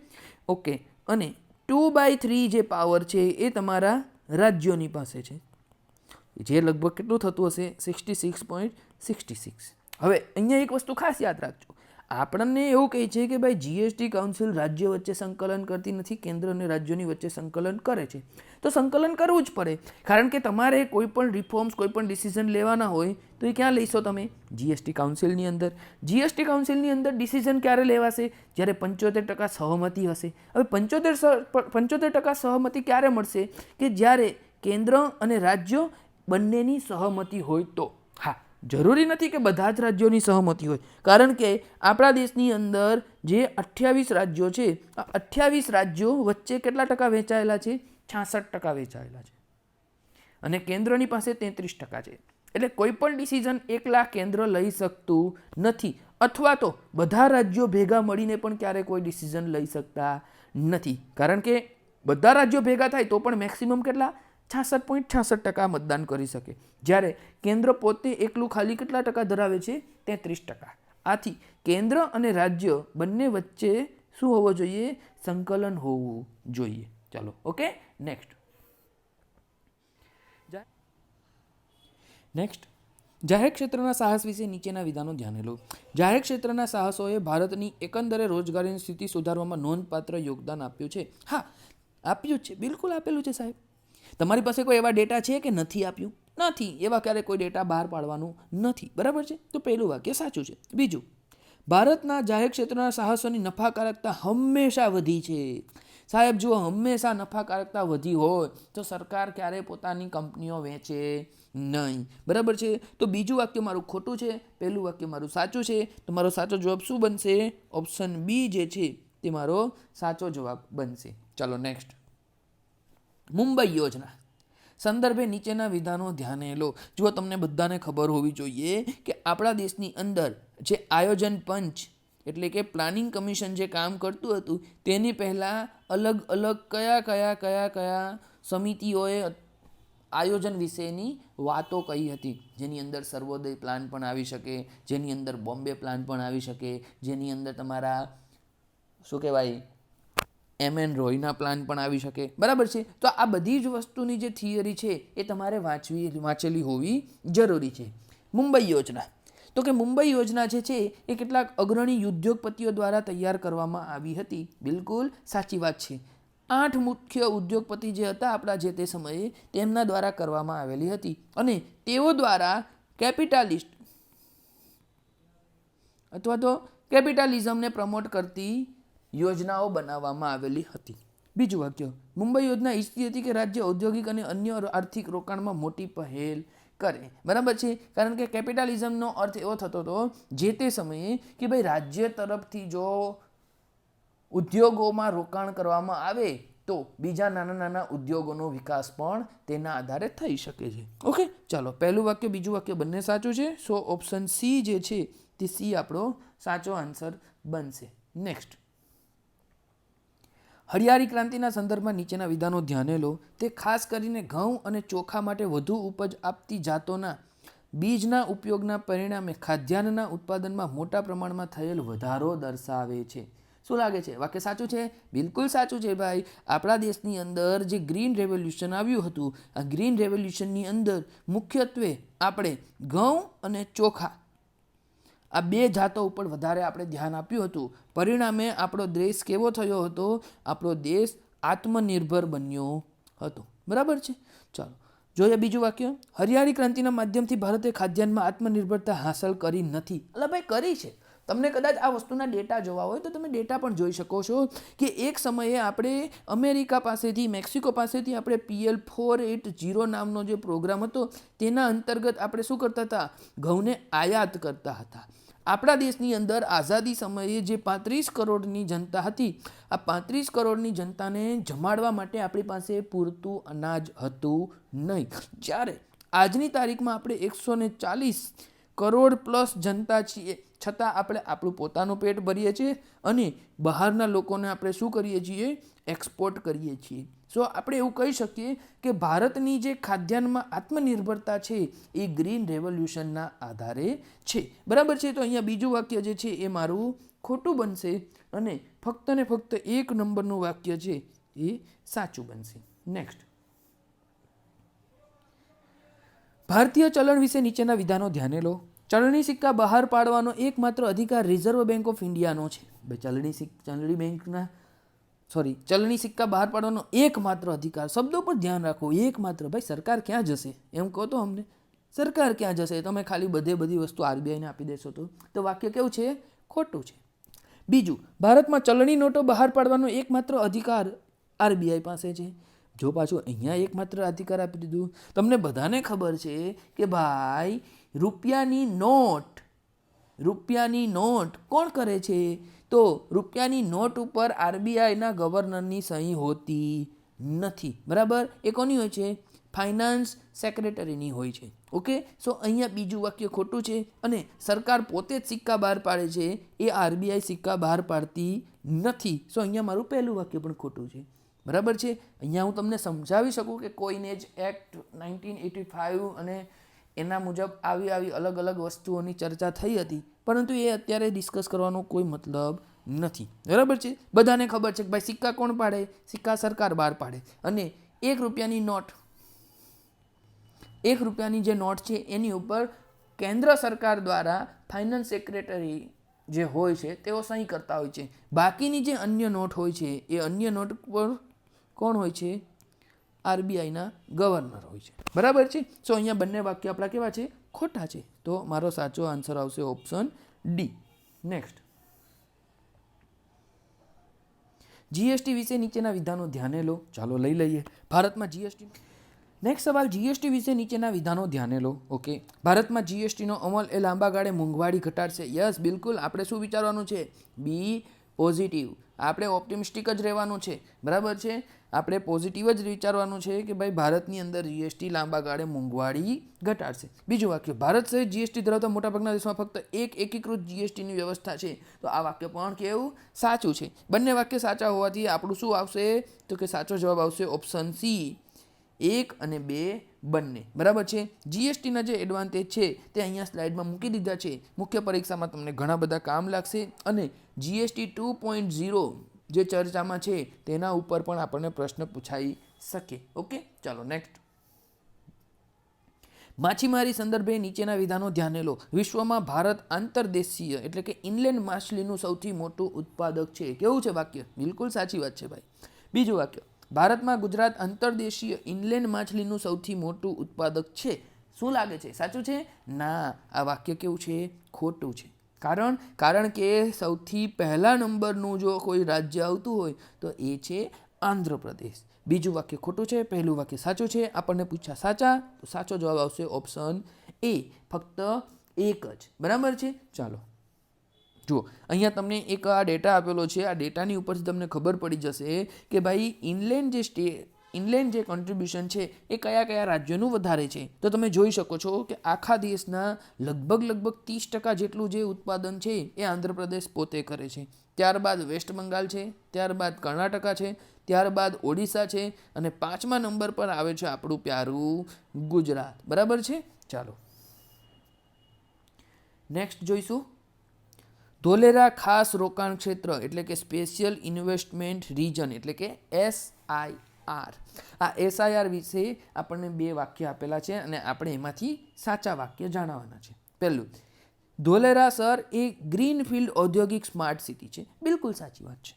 ઓકે. અને 2/3 જે પાવર છે એ તમારા રાજ્યોની પાસે છે, જે લગભગ કેટલું થતું હશે? 66.66. હવે અહીંયા એક વસ્તુ ખાસ યાદ રાખજો. આપણને એવું કહે છે કે ભાઈ GST કાઉન્સિલ રાજ્ય વચ્ચે સંકલન કરતી નથી, કેન્દ્ર અને રાજ્યોની વચ્ચે સંકલન કરે છે. તો સંકલન કરવું જ પડે, કારણ કે તમારે કોઈ પણ રિફોર્મ્સ, કોઈ પણ ડિસિઝન લેવાના હોય તો એ ક્યાં લઈશો તમે? GST કાઉન્સિલની અંદર. GST કાઉન્સિલની અંદર ડિસિઝન ક્યારે લેવાશે? જ્યારે 75% સહમતિ હશે. હવે 75% સહમતિ ક્યારે મળશે? કે જ્યારે કેન્દ્ર અને રાજ્યો બંનેની સહમતિ હોય તો. હા, જરૂરી નથી કે બધા જ રાજ્યોની સહમતિ હોય, કારણ કે આપણા દેશની અંદર જે 28 રાજ્યો છે, આ 28 રાજ્યો વચ્ચે કેટલા ટકા વહેંચાયેલા છે? 66% વહેંચાયેલા છે. અને કેન્દ્રની પાસે 33% છે. એટલે કોઈ પણ ડિસિઝન એકલા કેન્દ્ર લઈ શકતું નથી, અથવા તો બધા રાજ્યો ભેગા મળીને પણ ક્યારે કોઈ ડિસિઝન લઈ શકતા નથી, કારણ કે બધા રાજ્યો ભેગા થાય તો પણ મેક્સિમમ કેટલા? 66.66% મતદાન કરી શકે. જ્યારે કેન્દ્ર પોતે એકલું ખાલી કેટલા ટકા ધરાવે છે? 33%. આથી કેન્દ્ર અને રાજ્ય બંને વચ્ચે શું હોવો જોઈએ? સંકલન હોવું જોઈએ. ચાલો ઓકે, નેક્સ્ટ જાહેર ક્ષેત્રના સાહસ વિશે નીચેના વિધાનો ધ્યાને લો. જાહેર ક્ષેત્રના સાહસોએ ભારતની એકંદરે રોજગારીની સ્થિતિ સુધારવામાં નોંધપાત્ર યોગદાન આપ્યું છે. હા, આપ્યું છે, બિલકુલ આપેલું છે સાહેબ. તમારી પાસે કોઈ એવા ડેટા છે કે નથી આપ્યું? નથી. એવા ક્યારે કોઈ ડેટા બહાર પાડવાનું નથી. બરાબર છે? તો પહેલું વાક્ય સાચું છે. બીજું, ભારતના જાહેર ક્ષેત્રના સાહસોની નફાકારકતા હંમેશા વધી છે. સાહેબ જુઓ, હંમેશા નફાકારકતા વધી હોય તો સરકાર ક્યારે પોતાની કંપનીઓ વેચે નહીં. બરાબર છે? તો બીજું વાક્ય મારું ખોટું છે, પહેલું વાક્ય મારું સાચું છે. તો મારો સાચો જવાબ શું બનશે? ઓપ્શન બી જે છે તે મારો સાચો જવાબ બનશે. ચાલો નેક્સ્ટ. મુંબઈ યોજના સંદર્ભે નીચેના વિધાનો ધ્યાને લો. જુઓ, તમને બધાને ખબર હોવી જોઈએ કે આપણા દેશની અંદર જે આયોજન પંચ એટલે કે પ્લાનિંગ કમિશન જે કામ કરતું હતું, તેની પહેલાં અલગ અલગ કયા સમિતિઓએ આયોજન વિશેની વાતો કહી હતી, જેની અંદર સર્વોદય પ્લાન પણ આવી શકે, જેની અંદર બોમ્બે પ્લાન પણ આવી શકે, જેની અંદર તમારા શું કહેવાય MN રોયના પ્લાન પણ આવી શકે. બરાબર છે? તો આ બધી જ વસ્તુની જે થિયરી છે એ તમારે વાંચેલી હોવી જરૂરી છે. મુંબઈ યોજના, તો કે મુંબઈ યોજના જે છે એ કેટલાક અગ્રણી ઉદ્યોગપતિઓ દ્વારા તૈયાર કરવામાં આવી હતી. બિલકુલ સાચી વાત છે. 8 મુખ્ય ઉદ્યોગપતિ જે હતા આપણા જે તે સમયે, તેમના દ્વારા કરવામાં આવેલી હતી અને તેઓ દ્વારા કેપિટાલિસ્ટ અથવા તો કેપિટાલિઝમને પ્રમોટ કરતી યોજનાઓ બનાવવામાં આવેલી હતી. બીજું વાક્ય, મુંબઈ યોજના ઈચ્છતી હતી કે રાજ્ય ઔદ્યોગિક અને અન્ય આર્થિક રોકાણમાં મોટી પહેલ કરે. બરાબર છે? કારણ કે કેપિટાલિઝમનો અર્થ એવો થતો હતો જે તે સમયે કે ભાઈ રાજ્ય તરફથી જો ઉદ્યોગોમાં રોકાણ કરવામાં આવે તો બીજા નાના ઉદ્યોગોનો વિકાસ પણ તેના આધારે થઈ શકે છે. ઓકે, ચાલો પહેલું વાક્ય બીજું વાક્ય બંને સાચું છે. સો ઓપ્શન સી જે છે તે સી આપણો સાચો આન્સર બનશે. નેક્સ્ટ, હરિયાળી ક્રાંતિના સંદર્ભમાં નીચેના વિધાનો ધ્યાને લો. તે ખાસ કરીને ઘઉં અને ચોખા માટે વધુ ઉપજ આપતી જાતોના બીજના ઉપયોગના પરિણામે ખાદ્યાન્નના ઉત્પાદનમાં મોટા પ્રમાણમાં થયેલ વધારો દર્શાવે છે. શું લાગે છે? વાક્ય સાચું છે? બિલકુલ સાચું છે ભાઈ. આપણા દેશની અંદર જે ગ્રીન રેવોલ્યુશન આવ્યું હતું, આ ગ્રીન રેવોલ્યુશનની અંદર મુખ્યત્વે આપણે ઘઉં અને ચોખા આ બે જાતો ઉપર વધારે આપણે ધ્યાન આપ્યું હતું. પરિણામે આપણો દેશ કેવો થયો હતો? આપણો દેશ આત્મનિર્ભર બન્યો હતો. બરાબર છે? ચાલો જોઈએ બીજું વાક્ય. હરિયાળી ક્રાંતિના માધ્યમથી ભારતે ખાદ્યાન્નમાં આત્મનિર્ભરતા હાંસલ કરી નથી. એટલે ભાઈ કરી છે. તમને કદાચ આ વસ્તુના ડેટા જોવા હોય તો તમે ડેટા પણ જોઈ શકો છો કે એક સમયે આપણે અમેરિકા પાસેથી, મેક્સિકો પાસેથી આપણે PL480 નામનો જે પ્રોગ્રામ હતો તેના અંતર્ગત આપણે શું કરતા હતા? ઘઉંને આયાત કરતા હતા. આપણા દેશની અંદર આઝાદી સમયે જે 35 કરોડની જનતા હતી, આ 35 કરોડની જનતાને જમાડવા માટે આપણી પાસે પૂરતું અનાજ હતું નહીં. જ્યારે આજની તારીખમાં આપણે 140 કરોડ પ્લસ જનતા છીએ, છતાં આપણે આપણું પોતાનું પેટ ભરીએ છીએ અને બહારના લોકોને આપણે શું કરીએ છીએ? એક્સપોર્ટ કરીએ છીએ. સો આપણે એવું કહી શકીએ કે ભારતની જે ખાદ્યાન્નમાં આત્મનિર્ભરતા છે એ ગ્રીન રેવોલ્યુશનના આધારે છે. બરાબર છે? તો અહીંયા બીજું વાક્ય જે છે એ મારું ખોટું બનશે અને ફક્ત ને ફક્ત 1 નંબરનું વાક્ય છે એ સાચું બનશે. નેક્સ્ટ, ભારતીય ચલણ વિશે નીચેના વિધાનો ધ્યાને લો. ચલણી સિક્કા બહાર પાડવાનો એકમાત્ર અધિકાર રિઝર્વ બેંક ઓફ ઇન્ડિયાનો છે. ચલણી સિક્કા બહાર પાડવાનો એકમાત્ર અધિકાર. શબ્દો પર ધ્યાન રાખો, એકમાત્ર. ભાઈ સરકાર ક્યાં જશે? એમ કહો તો અમને, સરકાર ક્યાં જશે? તમે ખાલી બધી વસ્તુ RBIને આપી દેશો તો વાક્ય કેવું છે? ખોટું છે. બીજું, ભારતમાં ચલણી નોટો બહાર પાડવાનો એકમાત્ર અધિકાર RBI પાસે છે. જો પાછું અહીંયા એકમાત્ર અધિકાર આપી દીધું. તમને બધાને ખબર છે કે ભાઈ રૂપિયાની નોટ કોણ કરે છે? તો રૂપિયાની નોટ ઉપર RBIના ગવર્નરની સહી હોતી નથી. બરાબર? એ કોની હોય છે? ફાઇનાન્સ સેક્રેટરીની હોય છે. ઓકે, સો અહીંયા બીજું વાક્ય ખોટું છે અને સરકાર પોતે જ સિક્કા બહાર પાડે છે, એ RBI સિક્કા બહાર પાડતી નથી. સો અહીંયા મારું પહેલું વાક્ય પણ ખોટું છે. બરાબર છે? અહીંયા હું તમને સમજાવી શકું કે કોઈનેજ એક્ટ 1985 અને એના મુજબ આવી અલગ અલગ વસ્તુઓની ચર્ચા થઈ હતી, પરંતુ એ અત્યારે ડિસ્કસ કરવાનો કોઈ મતલબ નથી. બરાબર છે? બધાને ખબર છે કે ભાઈ સિક્કા કોણ પાડે? સિક્કા સરકાર બહાર પાડે. અને 1 રૂપિયાની જે નોટ છે એની ઉપર કેન્દ્ર સરકાર દ્વારા ફાઇનાન્સ સેક્રેટરી જે હોય છે તેઓ સહી કરતા હોય છે. બાકીની જે અન્ય નોટ હોય છે એ અન્ય નોટ પર કોણ હોય છે? RBIના ગવર્નર હોય છે. બરાબર છે? સો અહીંયા બંને વાક્ય આપણા કેવા છે? ખોટા છે. તો મારો સાચો આન્સર આવશે ઓપ્શન ડી. નેક્સ્ટ, GST વિશે નીચેના વિધાનો ધ્યાને લો. ચાલો લઈ લઈએ. ભારતમાં GST. નેક્સ્ટ સવાલ, GST વિશે નીચેના વિધાનો ધ્યાને લો. ઓકે, ભારતમાં GSTનો અમલ એ લાંબા ગાળે મોંઘવારી ઘટાડશે. યસ, બિલકુલ. આપણે શું વિચારવાનું છે? B positive. આપણે ઓપ્ટિમિસ્ટિક જ રહેવાનું છે. બરાબર છે? આપણે પોઝિટિવ જ વિચારવાનું છે કે ભાઈ ભારતની અંદર GST લાંબા ગાળે મોંઘવારી ઘટાડશે. બીજું વાક્ય, ભારત સહિત GST ધરાવતા મોટાભાગના દેશમાં ફક્ત એક એકીકૃત GSTની વ્યવસ્થા છે. તો આ વાક્ય પણ કેવું? સાચું છે. બંને વાક્ય સાચા હોવાથી આપણું શું આવશે? તો કે સાચો જવાબ આવશે ઓપ્શન સી, 1 અને 2 બંને. બરાબર છે? GSTના જે એડવાન્ટેજ છે તે અહીંયા સ્લાઇડમાં મૂકી દીધા છે. મુખ્ય પરીક્ષામાં તમને ઘણા બધા કામ લાગશે અને GST 2.0 જે ચર્ચામાં છે તેના ઉપર પણ આપણને પ્રશ્ન પૂછાઈ શકે. ઓકે, ચાલો નેક્સ્ટ. માછીમારી સંદર્ભે નીચેના વિધાનો ધ્યાને લો. વિશ્વમાં ભારત આંતરદેશીય એટલે કે ઇનલેન્ડ માછલીનું સૌથી મોટું ઉત્પાદક છે. કેવું છે વાક્ય? બિલકુલ સાચી વાત છે ભાઈ. બીજું વાક્ય, ભારતમાં ગુજરાત આંતરદેશીય ઇનલેન્ડ માછલીનું સૌથી મોટું ઉત્પાદક છે. શું લાગે છે? સાચું છે? ના, આ વાક્ય કેવું છે? ખોટું છે. કારણ કે સૌથી પહેલા નંબરનું જો કોઈ રાજ્ય આવતું હોય તો એ છે આંધ્રપ્રદેશ. બીજું વાક્ય ખોટું છે, પહેલું વાક્ય સાચું છે. આપણને પૂછ્યા સાચા, તો સાચો જવાબ આવશે ઓપ્શન એ, ફક્ત એક જ. બરાબર છે? ચાલો જુઓ, અહીંયા તમને એક આ ડેટા આપેલો છે. આ ડેટાની ઉપરથી તમને ખબર પડી જશે કે ભાઈ ઇનલેન્ડ જે ઇનલેન્ડ જે કોન્ટ્રીબ્યુશન છે એ કયા કયા રાજ્યોનું વધારે છે? તો તમે જોઈ શકો છો કે આખા દેશના લગભગ 30% જેટલું જે ઉત્પાદન છે એ આંધ્રપ્રદેશ પોતે કરે છે. ત્યારબાદ વેસ્ટ બંગાળ છે, ત્યારબાદ કર્ણાટકા છે, ત્યારબાદ ઓડિશા છે અને 5મા નંબર પર આવે છે આપણું પ્યારું ગુજરાત. બરાબર છે. ચાલો નેક્સ્ટ જોઈશું ધોલેરા ખાસ રોકાણ ક્ષેત્ર એટલે કે સ્પેશિયલ ઇન્વેસ્ટમેન્ટ રીજન એટલે કે SIR. આ SIR વિશે આપણને 2 વાક્ય આપેલા છે અને આપણે એમાંથી સાચા વાક્ય જાણવાના છે. પહેલું, ધોલેરા સર એ ગ્રીનફિલ્ડ ઔદ્યોગિક સ્માર્ટ સિટી છે. બિલકુલ સાચી વાત છે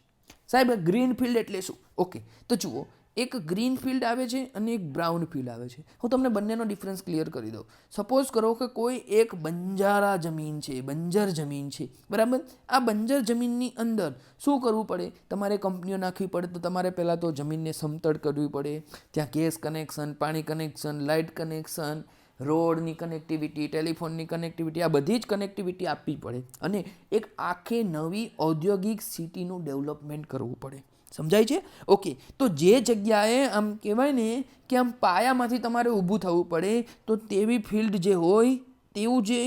સાહેબ. ગ્રીનફિલ્ડ એટલે શું? ઓકે, તો જુઓ, એક ગ્રીન ફિલ્ડ આવે છે અને એક બ્રાઉન ફિલ્ડ આવે છે. હું તમને બંનેનો ડિફરન્સ ક્લિયર કરી દઉં. સપોઝ કરો કે કોઈ એક બંજારા જમીન છે, બંજર જમીન છે, બરાબર. આ બંજર જમીનની અંદર શું કરવું પડે? તમારે કંપનીઓ નાખવી પડે. તો તમારે પહેલાં તો જમીનને સમતળ કરવી પડે. ત્યાં ગેસ કનેક્શન, પાણી કનેક્શન, લાઇટ કનેક્શન, રોડની કનેક્ટિવિટી, ટેલિફોનની કનેક્ટિવિટી, આ બધી જ કનેક્ટિવિટી આપવી પડે અને એક આખે નવી ઔદ્યોગિક સિટીનું ડેવલપમેન્ટ કરવું પડે. સમજાય છે? ઓકે, તો જે જગ્યાએ આમ કહેવાય ને કે આમ પાયામાંથી તમારે ઊભું થવું પડે, તો તેવી ફિલ્ડ જે હોય, તેવું જે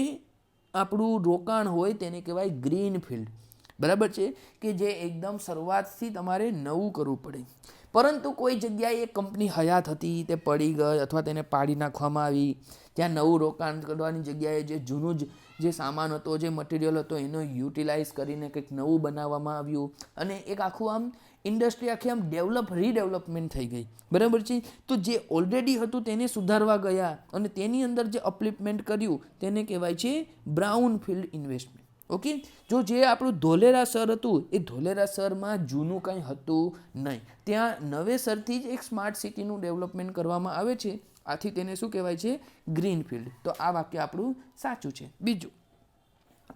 આપણું રોકાણ હોય તેને કહેવાય ગ્રીન ફિલ્ડ. બરાબર છે, કે જે એકદમ શરૂઆતથી તમારે નવું કરવું પડે. પરંતુ કોઈ જગ્યાએ એક કંપની હયાત હતી, તે પડી ગઈ અથવા તેને પાડી નાખવામાં આવી, ત્યાં નવું રોકાણ કરવાની જગ્યાએ જે જૂનું જે સામાન હતો, જે મટીરિયલ હતો, એનો યુટિલાઇઝ કરીને કંઈક નવું બનાવવામાં આવ્યું અને એક આખું આમ ઇન્ડસ્ટ્રી આખી આમ રીડેવલપમેન્ટ થઈ ગઈ. બરાબર છે. તો જે ઓલરેડી હતું તેને સુધારવા ગયા અને તેની અંદર જે અપલિફમેન્ટ કર્યું તેને કહેવાય છે બ્રાઉન ફિલ્ડ ઇન્વેસ્ટમેન્ટ. ઓકે, જો જે આપણું ધોલેરા સર હતું એ ધોલેરા સરમાં જૂનું કંઈ હતું નહીં, ત્યાં નવેસરથી જ એક સ્માર્ટ સિટીનું ડેવલપમેન્ટ કરવામાં આવે છે. આથી તેને શું કહેવાય છે? Green field. તો આ વાક્ય આપણું સાચું છે. બીજું,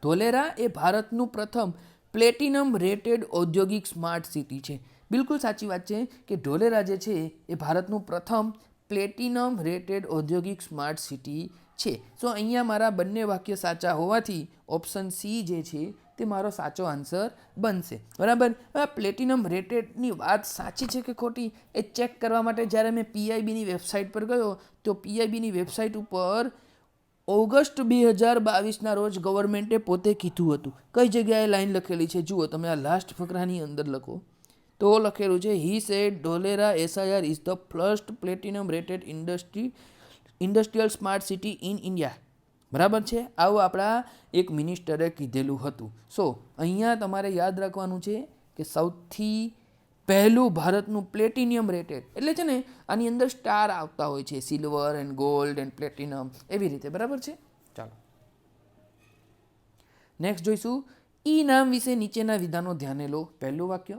ધોલેરા એ ભારતનું પ્રથમ પ્લેટિનમ રેટેડ ઔદ્યોગિક સ્માર્ટ સિટી છે. બિલકુલ સાચી વાત છે કે ધોલેરા જે છે એ ભારતનું પ્રથમ પ્લેટિનમ રેટેડ ઔદ્યોગિક સ્માર્ટ સિટી છે. સો અહીંયા મારા બંને વાક્ય સાચા હોવાથી ઓપ્શન સી જે છે તે મારો સાચો આન્સર બનશે. બરાબર. હવે પ્લેટિનમ રેટેડની વાત સાચી છે કે ખોટી એ ચેક કરવા માટે જ્યારે મેં PIBની વેબસાઇટ પર ગયો તો PIBની વેબસાઇટ ઉપર ઓગસ્ટ 2022ના રોજ ગવર્મેન્ટે પોતે કીધું હતું. કઈ જગ્યાએ લાઈન લખેલી છે જુઓ તમે, આ લાસ્ટ ફકરાની અંદર લખો તો લખેલું છે, he said Dholera SIR is the first platinum rated industrial smart city in India. બરાબર છે. આવું આપણા એક મિનિસ્ટરે કીધેલું હતું. સો અહીંયા તમારે યાદ રાખવાનું છે કે સૌથી પહેલું ભારતનું પ્લેટિનિયમ રેટેડ એટલે છે ને આની અંદર સ્ટાર આવતા હોય છે, silver and gold and platinum એવી રીતે. બરાબર છે. ચાલો નેક્સ્ટ જોઈશું ઈ નામ વિશે નીચેના વિધાનો ધ્યાને લો. પહેલું વાક્ય,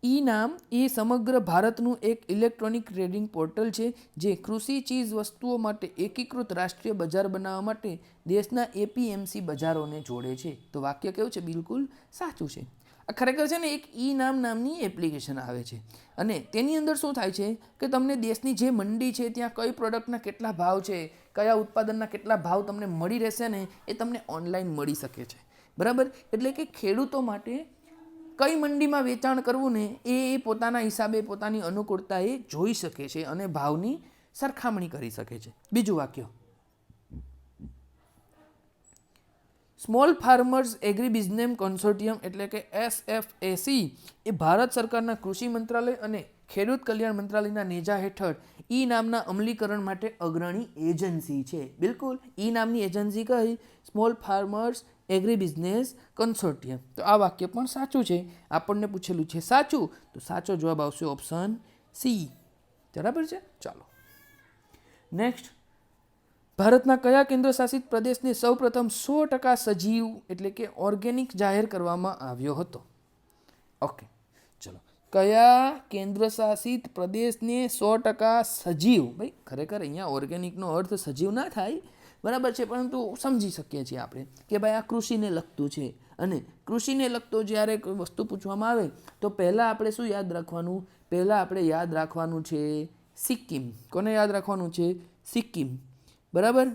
ઈ નામ એ સમગ્ર ભારતનું એક ઇલેક્ટ્રોનિક ટ્રેડિંગ પોર્ટલ છે જે કૃષિ ચીજ વસ્તુઓ માટે એકીકૃત રાષ્ટ્રીય બજાર બનાવવા માટે દેશના APMC બજારોને જોડે છે. તો વાક્ય કેવું છે? બિલકુલ સાચું છે. આ ખરેખર છે ને એક ઈ નામ નામની એપ્લિકેશન આવે છે અને તેની અંદર શું થાય છે કે તમને દેશની જે મંડી છે ત્યાં કઈ પ્રોડક્ટના કેટલા ભાવ છે, કયા ઉત્પાદનના કેટલા ભાવ તમને મળી રહેશે ને એ તમને ઓનલાઈન મળી શકે છે. બરાબર. એટલે કે ખેડૂતો માટે કઈ મંડીમાં વેચાણ કરવું ને એ પોતાના હિસાબે પોતાની અનુકૂળતાએ જોઈ શકે છે અને ભાવની સરખામણી કરી શકે છે. બીજું વાક્ય, small farmers agri business consortium એટલે કે SFAC એ ભારત સરકારના કૃષિ મંત્રાલય અને ખેડૂત કલ્યાણ મંત્રાલયના નેજા હેઠળ ઈ નામના અમલીકરણ માટે અગ્રણી એજન્સી છે. બિલકુલ. ઈ નામની એજન્સી કઈ? Small farmers agri business consortium. તો આ વાક્ય પણ સાચું છે. આપણને પૂછેલું છે સાચું, તો સાચો જવાબ આવશે ઓપ્શન સી. બરાબર છે. ચાલો નેક્સ્ટ, ભારતના કયા કેન્દ્ર શાસિત પ્રદેશને સૌપ્રથમ 100% સજીવ એટલે કે ઓર્ગેનિક જાહેર કરવામાં આવ્યો હતો? ઓકે, ચલો, કયા કેન્દ્ર શાસિત પ્રદેશને 100% સજીવ? ભાઈ ખરેખર અહીંયા ઓર્ગેનિકનો અર્થ સજીવ ના થાય, બરાબર છે, પરંતુ સમજી શકીએ છીએ આપણે કે ભાઈ આ કૃષિને લગતું છે અને કૃષિને લગતો જ્યારે કોઈ વસ્તુ પૂછવામાં આવે તો પહેલાં આપણે શું યાદ રાખવાનું? પહેલાં આપણે યાદ રાખવાનું છે સિક્કિમ. કોને યાદ રાખવાનું છે? સિક્કિમ. બરાબર.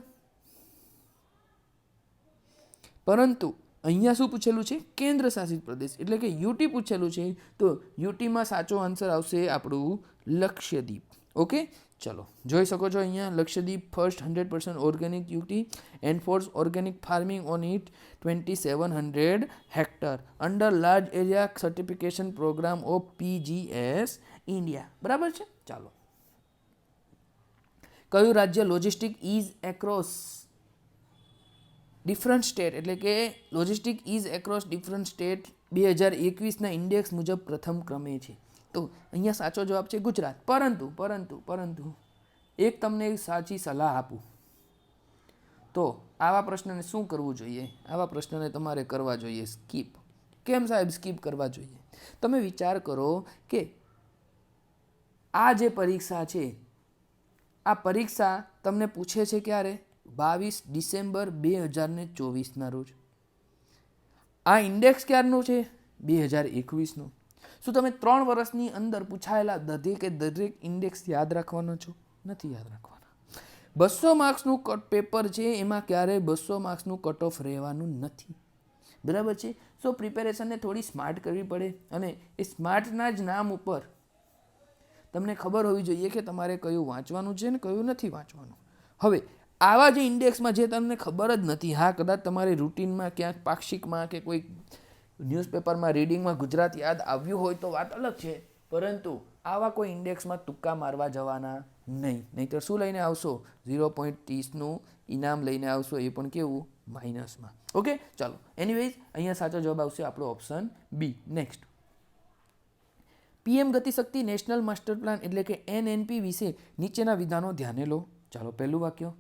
પરંતુ અહીંયા શું પૂછેલું છે? કેન્દ્ર શાસિત પ્રદેશ એટલે કે UT પૂછેલું છે. તો UTમાં સાચો આન્સર આવશે આપણું લક્ષદ્વીપ. ઓકે, ચલો જોઈ શકો છો અહીંયા Lakshadweep first 100% organic UT enforce organic farming on it 2700 hectare under large area certification programme of PGS India. બરાબર છે. ચાલો, કયું રાજ્ય logistic ease across different state એટલે કે logistic ease across different state 2021ના ઇન્ડેક્સ મુજબ પ્રથમ ક્રમે છે? તો અહીંયા સાચો જવાબ છે ગુજરાત. પરંતુ એક તમને સાચી સલાહ આપું તો આવા પ્રશ્નને શું કરવું જોઈએ? આવા પ્રશ્નને તમારે કરવા જોઈએ સ્કીપ. કેમ સાહેબ સ્કીપ કરવા જોઈએ? તમે વિચાર કરો કે આ જે પરીક્ષા છે, આ પરીક્ષા તમને પૂછે છે ક્યારે? 22 ડિસેમ્બર 2024ના રોજ. આ ઇન્ડેક્સ ક્યારનું છે? 2021નું. શું તમે 3 વર્ષની અંદર પૂછાયેલા દરેક ઇન્ડેક્સ યાદ રાખવાનો છો? નથી યાદ રાખવાના. 200 માર્ક્સનું પેપર છે, એમાં ક્યારેય 200 માર્ક્સનું કટ ઓફ રહેવાનું નથી. બરાબર છે. સો પ્રિપેરેશનને થોડી સ્માર્ટ કરવી પડે અને એ સ્માર્ટના જ નામ ઉપર તમને ખબર હોવી જોઈએ કે તમારે કયું વાંચવાનું છે ને કયું નથી વાંચવાનું. હવે આવા જે ઇન્ડેક્સમાં જે તમને ખબર જ નથી, હા કદાચ તમારે રૂટીનમાં ક્યાંક પાક્ષિકમાં કે કોઈ ન્યૂઝપેપરમાં રીડિંગમાં ગુજરાત યાદ આવ્યું હોય તો વાત અલગ છે, પરંતુ આવા કોઈ ઇન્ડેક્સમાં તુક્કા મારવા જવાના નહીં. નહીંતર શું લઈને આવશો? 0.30નું ઇનામ લઈને આવશો, એ પણ કેવું? માઇનસમાં. ઓકે, ચાલો એનીવેઝ અહીંયા સાચો જવાબ આવશે આપણો option B. Next, PM Gati Shakti national master plan એટલે કે NNP વિશે નીચેના વિધાનો ધ્યાને લો. ચાલો પહેલું વાક્ય,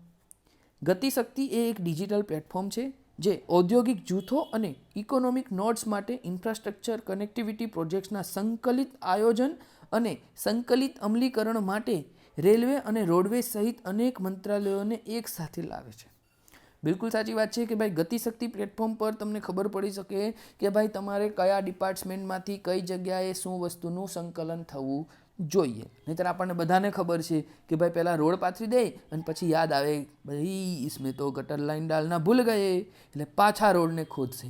ગતિશક્તિ એ એક ડિજિટલ પ્લેટફોર્મ છે જે ઔદ્યોગિક જૂથો અને ઇકોનોમિક નોડ્સ માટે ઇન્ફ્રાસ્ટ્રક્ચર કનેક્ટિવિટી પ્રોજેક્ટ્સના સંકલિત આયોજન અને સંકલિત અમલીકરણ માટે રેલવે અને રોડવેઝ સહિત અનેક મંત્રાલયોને એક સાથે લાવે છે. બિલકુલ સાચી વાત છે કે ભાઈ ગતિશક્તિ પ્લેટફોર્મ પર તમને ખબર પડી શકે કે ભાઈ તમારે કયા ડિપાર્ટમેન્ટમાંથી કઈ જગ્યાએ શું વસ્તુનું સંકલન થવું જોઈએ. નહીંતર આપણને બધાને ખબર છે કે ભાઈ પહેલાં રોડ પાથરી દે અને પછી યાદ આવે ભાઈ इसमें તો ગટર લાઈન ડાલના ભૂલ ગયે, એટલે પાછા રોડને ખોદશે.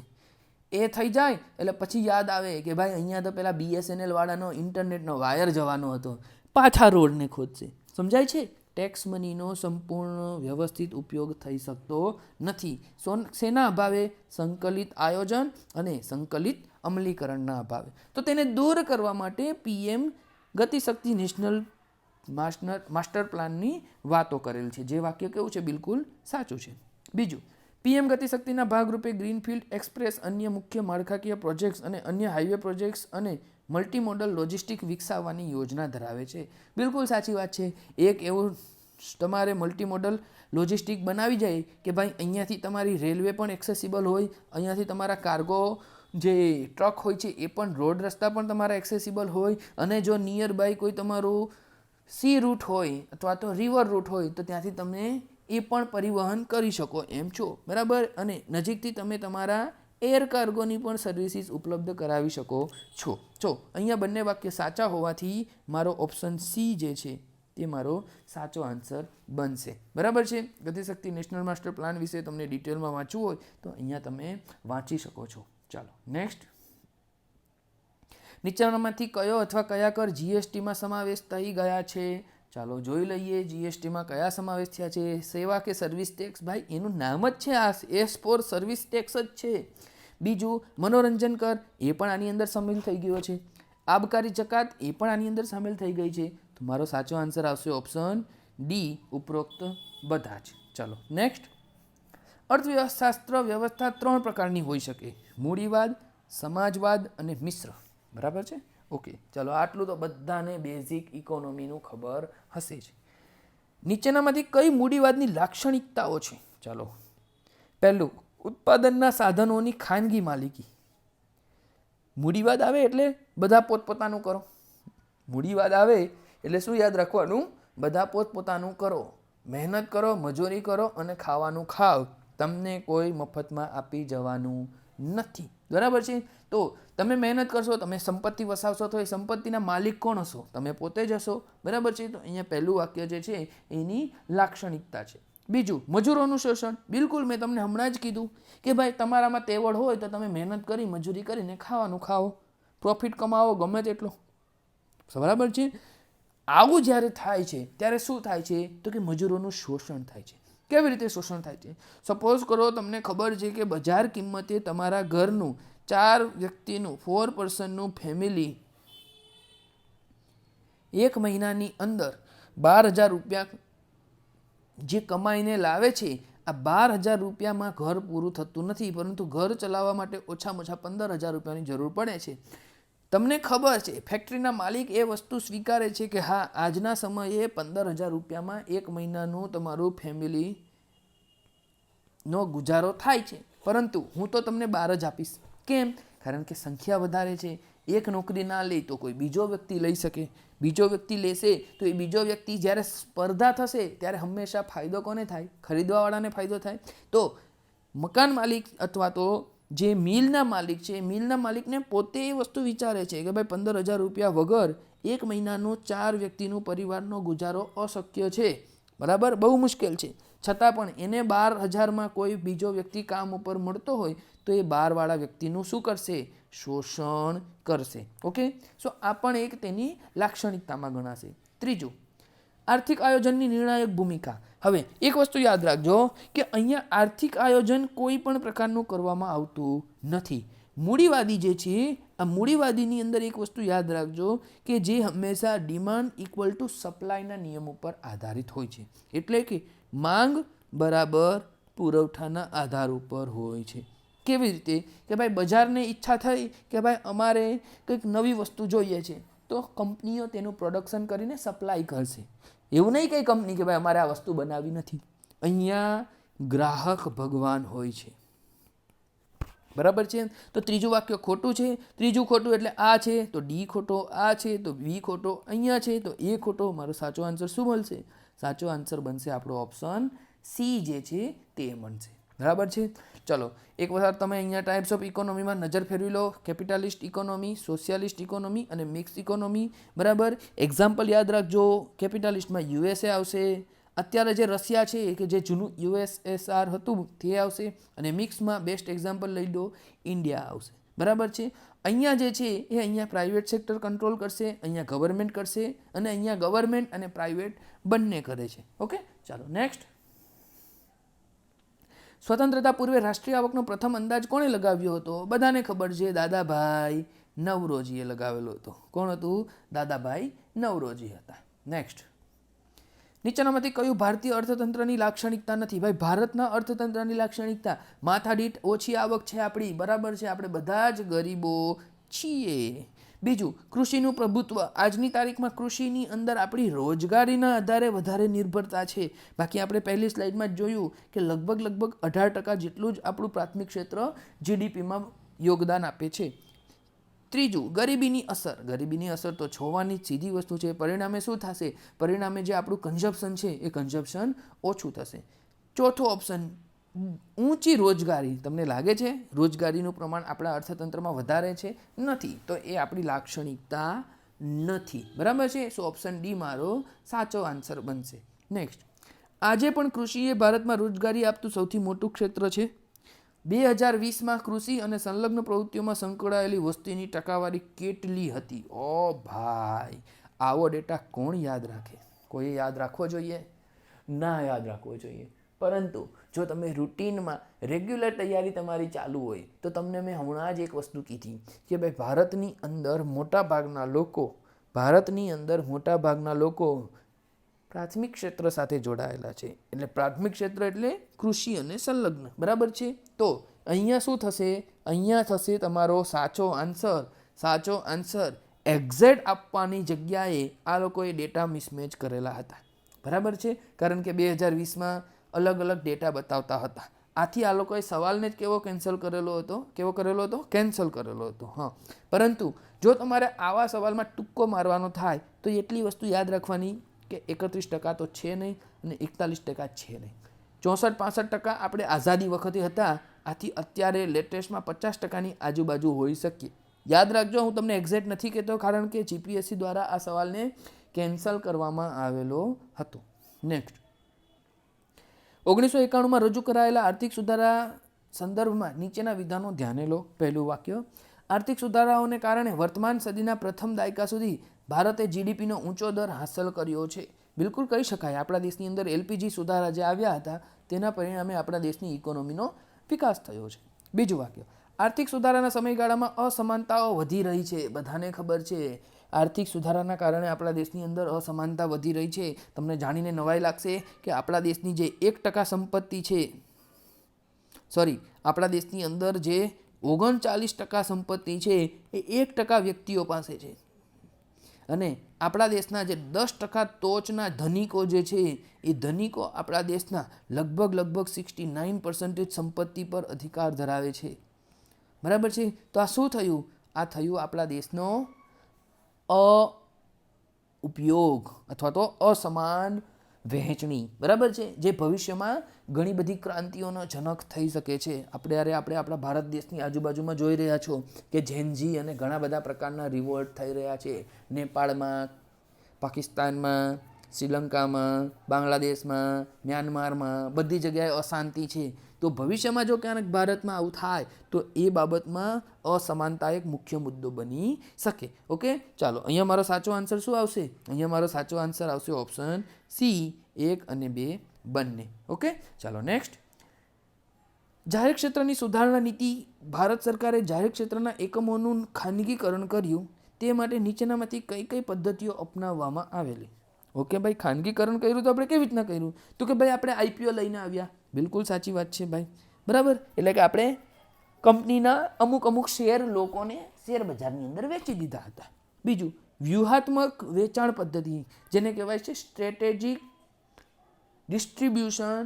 એ થઈ જાય એટલે પછી યાદ આવે કે ભાઈ અહીંયા તો પેલા BSNL વાળાનો ઇન્ટરનેટનો વાયર જવાનો હતો, પાછા રોડને ખોદશે. સમજાય છે? ટેક્સ મનીનો સંપૂર્ણ વ્યવસ્થિત ઉપયોગ થઈ શકતો નથી. શેના અભાવે? સંકલિત આયોજન અને સંકલિત અમલીકરણના અભાવે. તો તેને દૂર કરવા માટે PM ગતિશક્તિ નેશનલ માસ્ટર પ્લાનની વાતો કરેલ છે. જે વાક્ય કેવું છે? બિલકુલ સાચું છે. બીજું, PM ગતિશક્તિના ભાગરૂપે ગ્રીનફિલ્ડ એક્સપ્રેસ, અન્ય મુખ્ય માળખાકીય પ્રોજેક્ટ્સ અને અન્ય હાઈવે પ્રોજેક્ટ્સ અને મલ્ટીમોડલ લોજિસ્ટિક વિકસાવવાની યોજના ધરાવે છે. બિલકુલ સાચી વાત છે. એક એવું તમારે મલ્ટીમોડલ લોજિસ્ટિક બનાવી જાય કે ભાઈ અહીંયાથી તમારી રેલવે પણ એક્સેસિબલ હોય, અહીંયાથી તમારા કાર્ગો જે ટ્રક હોય છે એ પણ રોડ રસ્તા પણ તમારા એક્સેસિબલ હોય, અને જો નિયર બાય કોઈ તમારું સી રૂટ હોય અથવા તો રિવર રૂટ હોય તો ત્યાંથી તમે એ પણ પરિવહન કરી શકો એમ છો. બરાબર. અને નજીકથી તમે તમારા એર કાર્ગોની પણ સર્વિસીસ ઉપલબ્ધ કરાવી શકો છો. અહીંયા બંને વાક્ય સાચા હોવાથી મારો ઓપ્શન સી જે છે તે મારો સાચો આન્સર બનશે. બરાબર છે. ગતિશક્તિ નેશનલ માસ્ટર પ્લાન વિશે તમને ડિટેલમાં વાંચવું હોય તો અહીંયા તમે વાંચી શકો છો. ચાલો નેક્સ્ટ, નીચેનામાંથી કયો અથવા કયા કર GSTમાં સમાવેશ થઈ ગયા છે? ચાલો જોઈ લઈએ GSTમાં કયા સમાવેશ થયા છે. સેવા કે સર્વિસ ટેક્સ, ભાઈ એનું નામ જ છે, આ S ફોર સર્વિસ ટેક્સ જ છે. બીજું મનોરંજન કર, એ પણ આની અંદર સામેલ થઈ ગયો છે. આબકારી જકાત, એ પણ આની અંદર સામેલ થઈ ગઈ છે. તો મારો સાચો આન્સર આવશે ઓપ્શન ડી, ઉપરોક્ત બધા જ. ચાલો નેક્સ્ટ, અર્થશાસ્ત્ર વ્યવસ્થા 3 પ્રકારની હોઈ શકે: મૂડીવાદ, સમાજવાદ અને મિશ્ર. બરાબર છે. ઓકે, ચાલો આટલું તો બધાને બેઝિક ઇકોનોમીનું ખબર હશે જ. નીચેનામાંથી કઈ મૂડીવાદની લાક્ષણિકતાઓ છે? ચાલો પહેલું, ઉત્પાદનના સાધનોની ખાનગી માલિકી. મૂડીવાદ આવે એટલે બધા પોતપોતાનું કરો. મૂડીવાદ આવે એટલે શું યાદ રાખવાનું? બધા પોતપોતાનું કરો, મહેનત કરો, મજૂરી કરો અને ખાવાનું ખાવ. તમને કોઈ મફતમાં આપી જવાનું નથી. બરાબર છે. તો તમે મહેનત કરશો, તમે સંપત્તિ વસાવશો તો એ સંપત્તિના માલિક કોણ હશો? તમે પોતે જ હશો. બરાબર છે. તો અહીંયા પહેલું વાક્ય જે છે એની લાક્ષણિકતા છે. બીજું, મજૂરોનું શોષણ. બિલકુલ, મેં તમને હમણાં જ કીધું કે ભાઈ તમારામાં તેવડ હોય તો તમે મહેનત કરી, મજૂરી કરીને ખાવાનું ખાઓ, પ્રોફિટ કમાવો ગમે તેટલો. બરાબર છે. આવું જ્યારે થાય છે ત્યારે શું થાય છે તો કે મજૂરોનું શોષણ થાય છે. કેવી રીતે શોષણ થાય છે? સપોઝ કરો તમને ખબર છે કે બજાર કિંમતે તમારા ઘરનું 4 વ્યક્તિનું 4 પર્સનનું ફેમિલી એક મહિનાની અંદર 12,000 રૂપિયા જે કમાઈને લાવે છે, આ 12,000 રૂપિયામાં ઘર પૂરું થતું નથી, પરંતુ ઘર ચલાવવા માટે ઓછામાં ઓછા 15,000 રૂપિયાની જરૂર પડે છે. તમને ખબર છે ફેક્ટરીના માલિક એ વસ્તુ સ્વીકારે છે કે હા, આજના સમયે 15,000 રૂપિયામાં એક મહિનાનું તમારું ફેમિલી નો ગુજારો થાય છે, પરંતુ હું તો તમને 12 જ આપીશ. કેમ? કારણ કે સંખ્યા વધારે છે. એક નોકરી ના લે તો કોઈ બીજો વ્યક્તિ લઈ શકે, બીજો વ્યક્તિ લેશે તો એ બીજો વ્યક્તિ જ્યારે સ્પર્ધા થશે ત્યારે હંમેશા ફાયદો કોને થાય? ખરીદવાવાળાને ફાયદો થાય. તો મકાન માલિક અથવા તો જે મિલના માલિક છે, મિલના માલિકને પોતે એ વસ્તુ વિચારે છે કે ભાઈ 15,000 રૂપિયા વગર એક મહિનાનો 4 વ્યક્તિનું પરિવારનો ગુજારો અશક્ય છે, બરાબર, બહુ મુશ્કેલ છે. છતાં પણ એને 12,000માં કોઈ બીજો વ્યક્તિ કામ ઉપર મળતો હોય તો એ 12 વાળા વ્યક્તિનું શું કરશે? શોષણ કરશે. ઓકે, સો આ પણ એક તેની લાક્ષણિકતામાં ગણાશે. ત્રીજું, આર્થિક આયોજનની નિર્ણાયક ભૂમિકા. હવે એક વસ્તુ યાદ રાખજો કે અહીંયા આર્થિક આયોજન કોઈ પણ પ્રકારનું કરવામાં આવતું નથી. મૂડીવાદી જે છે, આ મૂડીવાદીની અંદર એક વસ્તુ યાદ રાખજો કે જે હંમેશા ડિમાન્ડ ઇક્વલ ટુ સપ્લાયના નિયમ ઉપર આધારિત હોય છે. એટલે કે માંગ બરાબર પુરવઠાના આધાર ઉપર હોય છે. કેવી રીતે? કે ભાઈ બજારને ઈચ્છા થઈ કે ભાઈ અમારે કંઈક નવી વસ્તુ જોઈએ છે, તો કંપનીઓ તેનું પ્રોડક્શન કરીને સપ્લાય કરશે. એવું નહીં કંઈ કંપની કે ભાઈ અમારે આ વસ્તુ બનાવી નથી. અહીંયા ગ્રાહક ભગવાન હોય છે, બરાબર છે. તો ત્રીજું વાક્ય ખોટું છે. ત્રીજું ખોટું એટલે આ છે તો ડી ખોટો, આ છે તો બી ખોટો, અહીંયા છે તો એ ખોટો. મારો સાચો આન્સર શું બનશે? સાચો આન્સર બનશે આપણો ઓપ્શન સી જે છે તે બનશે. બરાબર છે. ચલો એક વખત તમે અહીંયા ટાઈપ્સ ઓફ ઇકોનોમીમાં નજર ફેરવી લો. કેપિટાલિસ્ટ ઇકોનોમી, સોશિયાલિસ્ટ ઇકોનોમી અને મિક્સ ઇકોનોમી. બરાબર, એક્ઝામ્પલ યાદ રાખજો. કેપિટાલિસ્ટમાં યુએસએ આવશે, અત્યારે જે રશિયા છે કે જે જૂનું યુએસએસઆર હતું તે આવશે, અને મિક્સમાં બેસ્ટ એક્ઝામ્પલ લઈ લો ઇન્ડિયા આવશે. બરાબર છે. અહીંયા જે છે એ અહીંયા પ્રાઇવેટ સેક્ટર કંટ્રોલ કરશે, અહીંયા ગવર્મેન્ટ કરશે, અને અહીંયા ગવર્મેન્ટ અને પ્રાઇવેટ બંને કરે છે. ઓકે, ચાલો નેક્સ્ટ. સ્વતંત્રતા પૂર્વે રાષ્ટ્રીય આવકનો પ્રથમ અંદાજ કોણે લગાવ્યો હતો? બધાને ખબર છે, દાદાભાઈ નવરોજીએ લગાવેલો હતો. કોણ હતું? દાદાભાઈ નવરોજી હતા. નેક્સ્ટ, નીચેનામાંથી કયું ભારતીય અર્થતંત્રની લાક્ષણિકતા નથી? ભાઈ ભારતના અર્થતંત્રની લાક્ષણિકતા માથાદીઠ ઓછી આવક છે આપણી, બરાબર છે, આપણે બધા જ ગરીબો છીએ. બીજું, કૃષિનું પ્રભુત્વ. આજની તારીખમાં કૃષિની અંદર આપણી રોજગારીના આધારે વધારે નિર્ભરતા છે. બાકી આપણે પહેલી સ્લાઇડમાં જ જોયું કે લગભગ 18% જેટલું જ આપણું પ્રાથમિક ક્ષેત્ર જીડીપીમાં યોગદાન આપે છે. ત્રીજું, ગરીબીની અસર. ગરીબીની અસર તો જોવાની સીધી વસ્તુ છે. પરિણામે શું થશે? પરિણામે જે આપણું કન્ઝપ્શન છે એ કન્ઝપ્શન ઓછું થશે. ચોથો ઓપ્શન, ઊંચી રોજગારી. તમને લાગે છે રોજગારીનું પ્રમાણ આપણા અર્થતંત્રમાં વધારે છે? નથી, તો એ આપણી લાક્ષણિકતા નથી. બરાબર છે. સો ઓપ્શન ડી મારો સાચો આન્સર બનશે. નેક્સ્ટ, આજે પણ કૃષિ એ ભારતમાં રોજગારી આપતું સૌથી મોટું ક્ષેત્ર છે. 2020માં કૃષિ અને સંલગ્ન પ્રવૃત્તિઓમાં સંકળાયેલી વસ્તીની ટકાવારી કેટલી હતી? ઓ ભાઈ, આવો ડેટા કોણ યાદ રાખે? કોઈ યાદ રાખવો જોઈએ? ના યાદ રાખવો જોઈએ. પરંતુ જો તમે રૂટીનમાં રેગ્યુલર તૈયારી તમારી ચાલુ હોય તો તમને મેં હમણાં જ એક વસ્તુ કીધી કે ભાઈ ભારતની અંદર મોટા ભાગના લોકો પ્રાથમિક ક્ષેત્ર સાથે જોડાયેલા છે. એટલે પ્રાથમિક ક્ષેત્ર એટલે કૃષિ અને સંલગ્ન. બરાબર છે. તો અહીંયા શું થશે? અહીંયા થશે તમારો સાચો આન્સર. સાચો આન્સર એક્ઝેક્ટ આપવાની જગ્યાએ આ લોકોએ ડેટા મિસમેચ કરેલા હતા. બરાબર છે. કારણ કે 2020માં અલગ અલગ ડેટા બતાવતા હતા. આથી આ લોકોએ સવાલને જ કેન્સલ કરેલો હતો? કેન્સલ કરેલો હતો. હા, પરંતુ જો તમારે આવા સવાલમાં ટૂક્કો મારવાનો થાય તો એટલી વસ્તુ યાદ રાખવાની કે 31% તો છે નહીં અને 41% છે નહીં. 64-65% આપણે આઝાદી વખતે હતા. આથી અત્યારે લેટેસ્ટમાં 50%ની આજુબાજુ હોઈ શકીએ. યાદ રાખજો, હું તમને એક્ઝેક્ટ નથી કહેતો કારણ કે જીપીએસસી દ્વારા આ સવાલને કેન્સલ કરવામાં આવેલો હતો. નેક્સ્ટ, 1991માં રજૂ કરાયેલા આર્થિક સુધારા સંદર્ભમાં નીચેના વિધાનો ધ્યાને લો. પહેલું વાક્ય, આર્થિક સુધારાઓને કારણે વર્તમાન સદીના પ્રથમ દાયકા સુધી ભારતે જીડીપીનો ઊંચો દર હાંસલ કર્યો છે. બિલકુલ કહી શકાય આપણા દેશની અંદર એલપીજી સુધારા જે આવ્યા હતા તેના પરિણામે આપણા દેશની ઇકોનોમીનો વિકાસ થયો છે. બીજું વાક્ય, આર્થિક સુધારાના સમયગાળામાં અસમાનતાઓ વધી રહી છે. બધાને ખબર છે આર્થિક સુધારાના કારણે આપણા દેશની અંદર અસમાનતા વધી રહી છે. તમને જાણીને નવાઈ લાગશે કે આપણા દેશની જે 1% સંપત્તિ છે, આપણા દેશની અંદર જે 39% સંપત્તિ છે એ 1% વ્યક્તિઓ પાસે છે, અને આપણા દેશના જે 10% ટોચના ધનિકો જે છે એ ધનિકો આપણા દેશના લગભગ 69% સંપત્તિ પર અધિકાર ધરાવે છે. બરાબર છે. તો આ શું થયું? આ થયું આપણા દેશનો ઉપયોગ અથવા તો અસમાન વહેંચણી. બરાબર છે, જે ભવિષ્યમાં ઘણી બધી ક્રાંતિઓનો જનક થઈ શકે છે. આપણે આપણા ભારત દેશની આજુબાજુમાં જોઈ રહ્યા છો કે ઝેનઝી અને ઘણા બધા પ્રકારના રિવોલ્ટ થઈ રહ્યા છે. નેપાળમાં, પાકિસ્તાનમાં, શ્રીલંકામાં, બાંગ્લાદેશમાં, મ્યાનમારમાં, બધી જગ્યાએ અશાંતિ છે. તો ભવિષ્યમાં જો ક્યારેક ભારતમાં આવું થાય તો એ બાબતમાં અસમાનતા એક મુખ્ય મુદ્દો બની શકે. ઓકે, ચાલો અહીંયા મારો સાચો આન્સર શું આવશે? અહીંયા મારો સાચો આન્સર આવશે ઓપ્શન સી, 1 અને 2 બંને. ઓકે, ચાલો નેક્સ્ટ. જાહેર ક્ષેત્રની સુધારણા નીતિ. ભારત સરકારે જાહેર ક્ષેત્રના એકમોનું ખાનગીકરણ કર્યું, તે માટે નીચેનામાંથી કઈ કઈ પદ્ધતિઓ અપનાવવામાં આવેલી? ઓકે ભાઈ, ખાનગીકરણ કર્યું તો આપણે કેવી રીતના કર્યું? તો કે ભાઈ આપણે આઈપીઓ લઈને આવ્યા. બિલકુલ સાચી વાત છે ભાઈ. બરાબર, એટલે કે આપણે કંપનીના અમુક શેર લોકોને શેર બજારની અંદર વેચી દીધા હતા. બીજું, વ્યૂહાત્મક વેચાણ પદ્ધતિ, જેને કહેવાય છે સ્ટ્રેટેજિક ડિસ્ટ્રીબ્યુશન.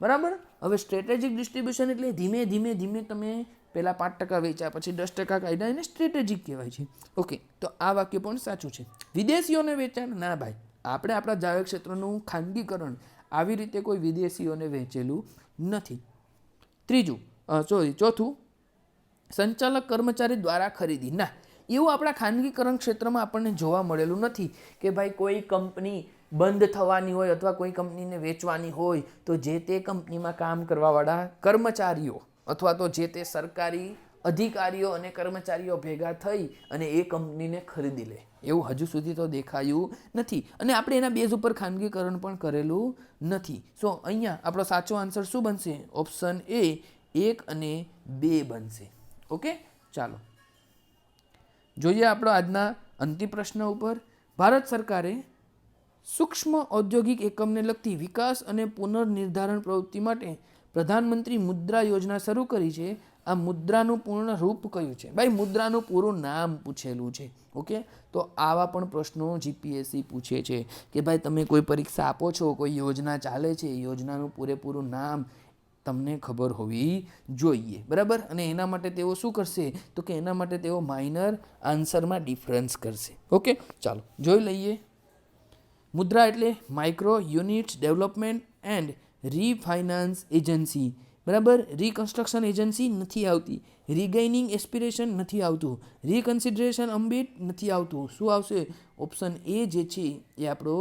બરાબર, હવે સ્ટ્રેટેજિક ડિસ્ટ્રીબ્યુશન એટલે ધીમે ધીમે તમે પહેલાં 5% વેચ્યા, પછી 10% કાઢ્યા, એને સ્ટ્રેટેજિક કહેવાય છે. ઓકે, તો આ વાક્ય પણ સાચું છે. વિદેશીઓને વેચાણ? ના ભાઈ, આપણે આપણા જાહેર ક્ષેત્રનું ખાનગીકરણ આવી રીતે કોઈ વિદેશીઓને વેચેલું નથી. ચોથું, સંચાલક કર્મચારી દ્વારા ખરીદી. ના, એવું આપણા ખાનગીકરણ ક્ષેત્રમાં આપણને જોવા મળેલું નથી કે ભાઈ કોઈ કંપની બંધ થવાની હોય અથવા કોઈ કંપનીને વેચવાની હોય તો જે તે કંપનીમાં કામ કરવાવાળા કર્મચારીઓ અથવા તો જે તે સરકારી અધિકારીઓ અને કર્મચારીઓ ભેગા થઈ અને એ કંપનીને ખરીદી લે. એવું હજુ સુધી તો દેખાયું નથી, અને આપણે એના બેઝ ઉપર ખાનગીકરણ પણ કરેલું નથી. સો અહીંયા આપણો સાચો આન્સર શું બનશે? ઓપ્શન એ, 1 અને 2 બનશે. ઓકે, ચાલો જોઈએ આપણો આજના અંતિમ પ્રશ્ન ઉપર. ભારત સરકારે સૂક્ષ્મ ઔદ્યોગિક એકમને લગતી વિકાસ અને પુનર્નિર્ધારણ પ્રવૃત્તિ માટે પ્રધાનમંત્રી મુદ્રા યોજના શરૂ કરી છે. આ મુદ્રાનું પૂર્ણ રૂપ કયું છે? ભાઈ મુદ્રાનું પૂરું નામ પૂછેલું છે. ઓકે, તો આવા પણ પ્રશ્નો જીપીએસસી પૂછે છે કે ભાઈ તમે કોઈ પરીક્ષા આપો છો, કોઈ યોજના ચાલે છે, યોજનાનું પૂરેપૂરું નામ તમને ખબર હોવી જોઈએ. બરાબર, અને એના માટે તેઓ શું કરશે? તો કે એના માટે તેઓ માઇનર આન્સરમાં ડિફરન્સ કરશે. ઓકે, ચાલો જોઈ લઈએ. મુદ્રા એટલે micro units development and refinance agency. બરાબર, રિકન્સ્ટ્રક્શન એજન્સી નથી આવતી, રિગેઇનિંગ એસ્પિરેશન નથી આવતું, રિકન્સિડરેશન અમ્બિટ નથી આવતું. શું આવશે? ઓપ્શન એ જે છે એ આપણો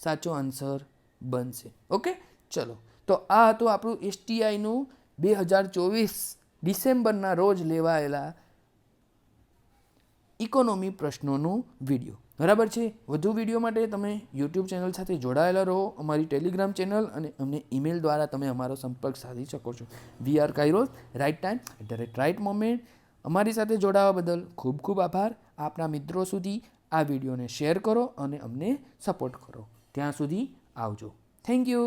સાચો આન્સર બનશે. ઓકે, ચલો તો આ હતું આપણું એસટીઆઈનું 2024 ડિસેમ્બરના રોજ લેવાયેલા ઇકોનોમી પ્રશ્નોનું વિડીયો. બરાબર છે. વધુ વિડીયો માટે તમે યુટ્યુબ ચેનલ સાથે જોડાયેલા રહો, અમારી ટેલિગ્રામ ચેનલ, અને અમને ઈમેલ દ્વારા તમે અમારો સંપર્ક સાધી શકો છો. VR Kairos, right time right moment. અમારી સાથે જોડાવા બદલ ખૂબ ખૂબ આભાર. આપણા મિત્રો સુધી આ વિડીયોને શેર કરો અને અમને સપોર્ટ કરો. ત્યાં સુધી આવજો. Thank you.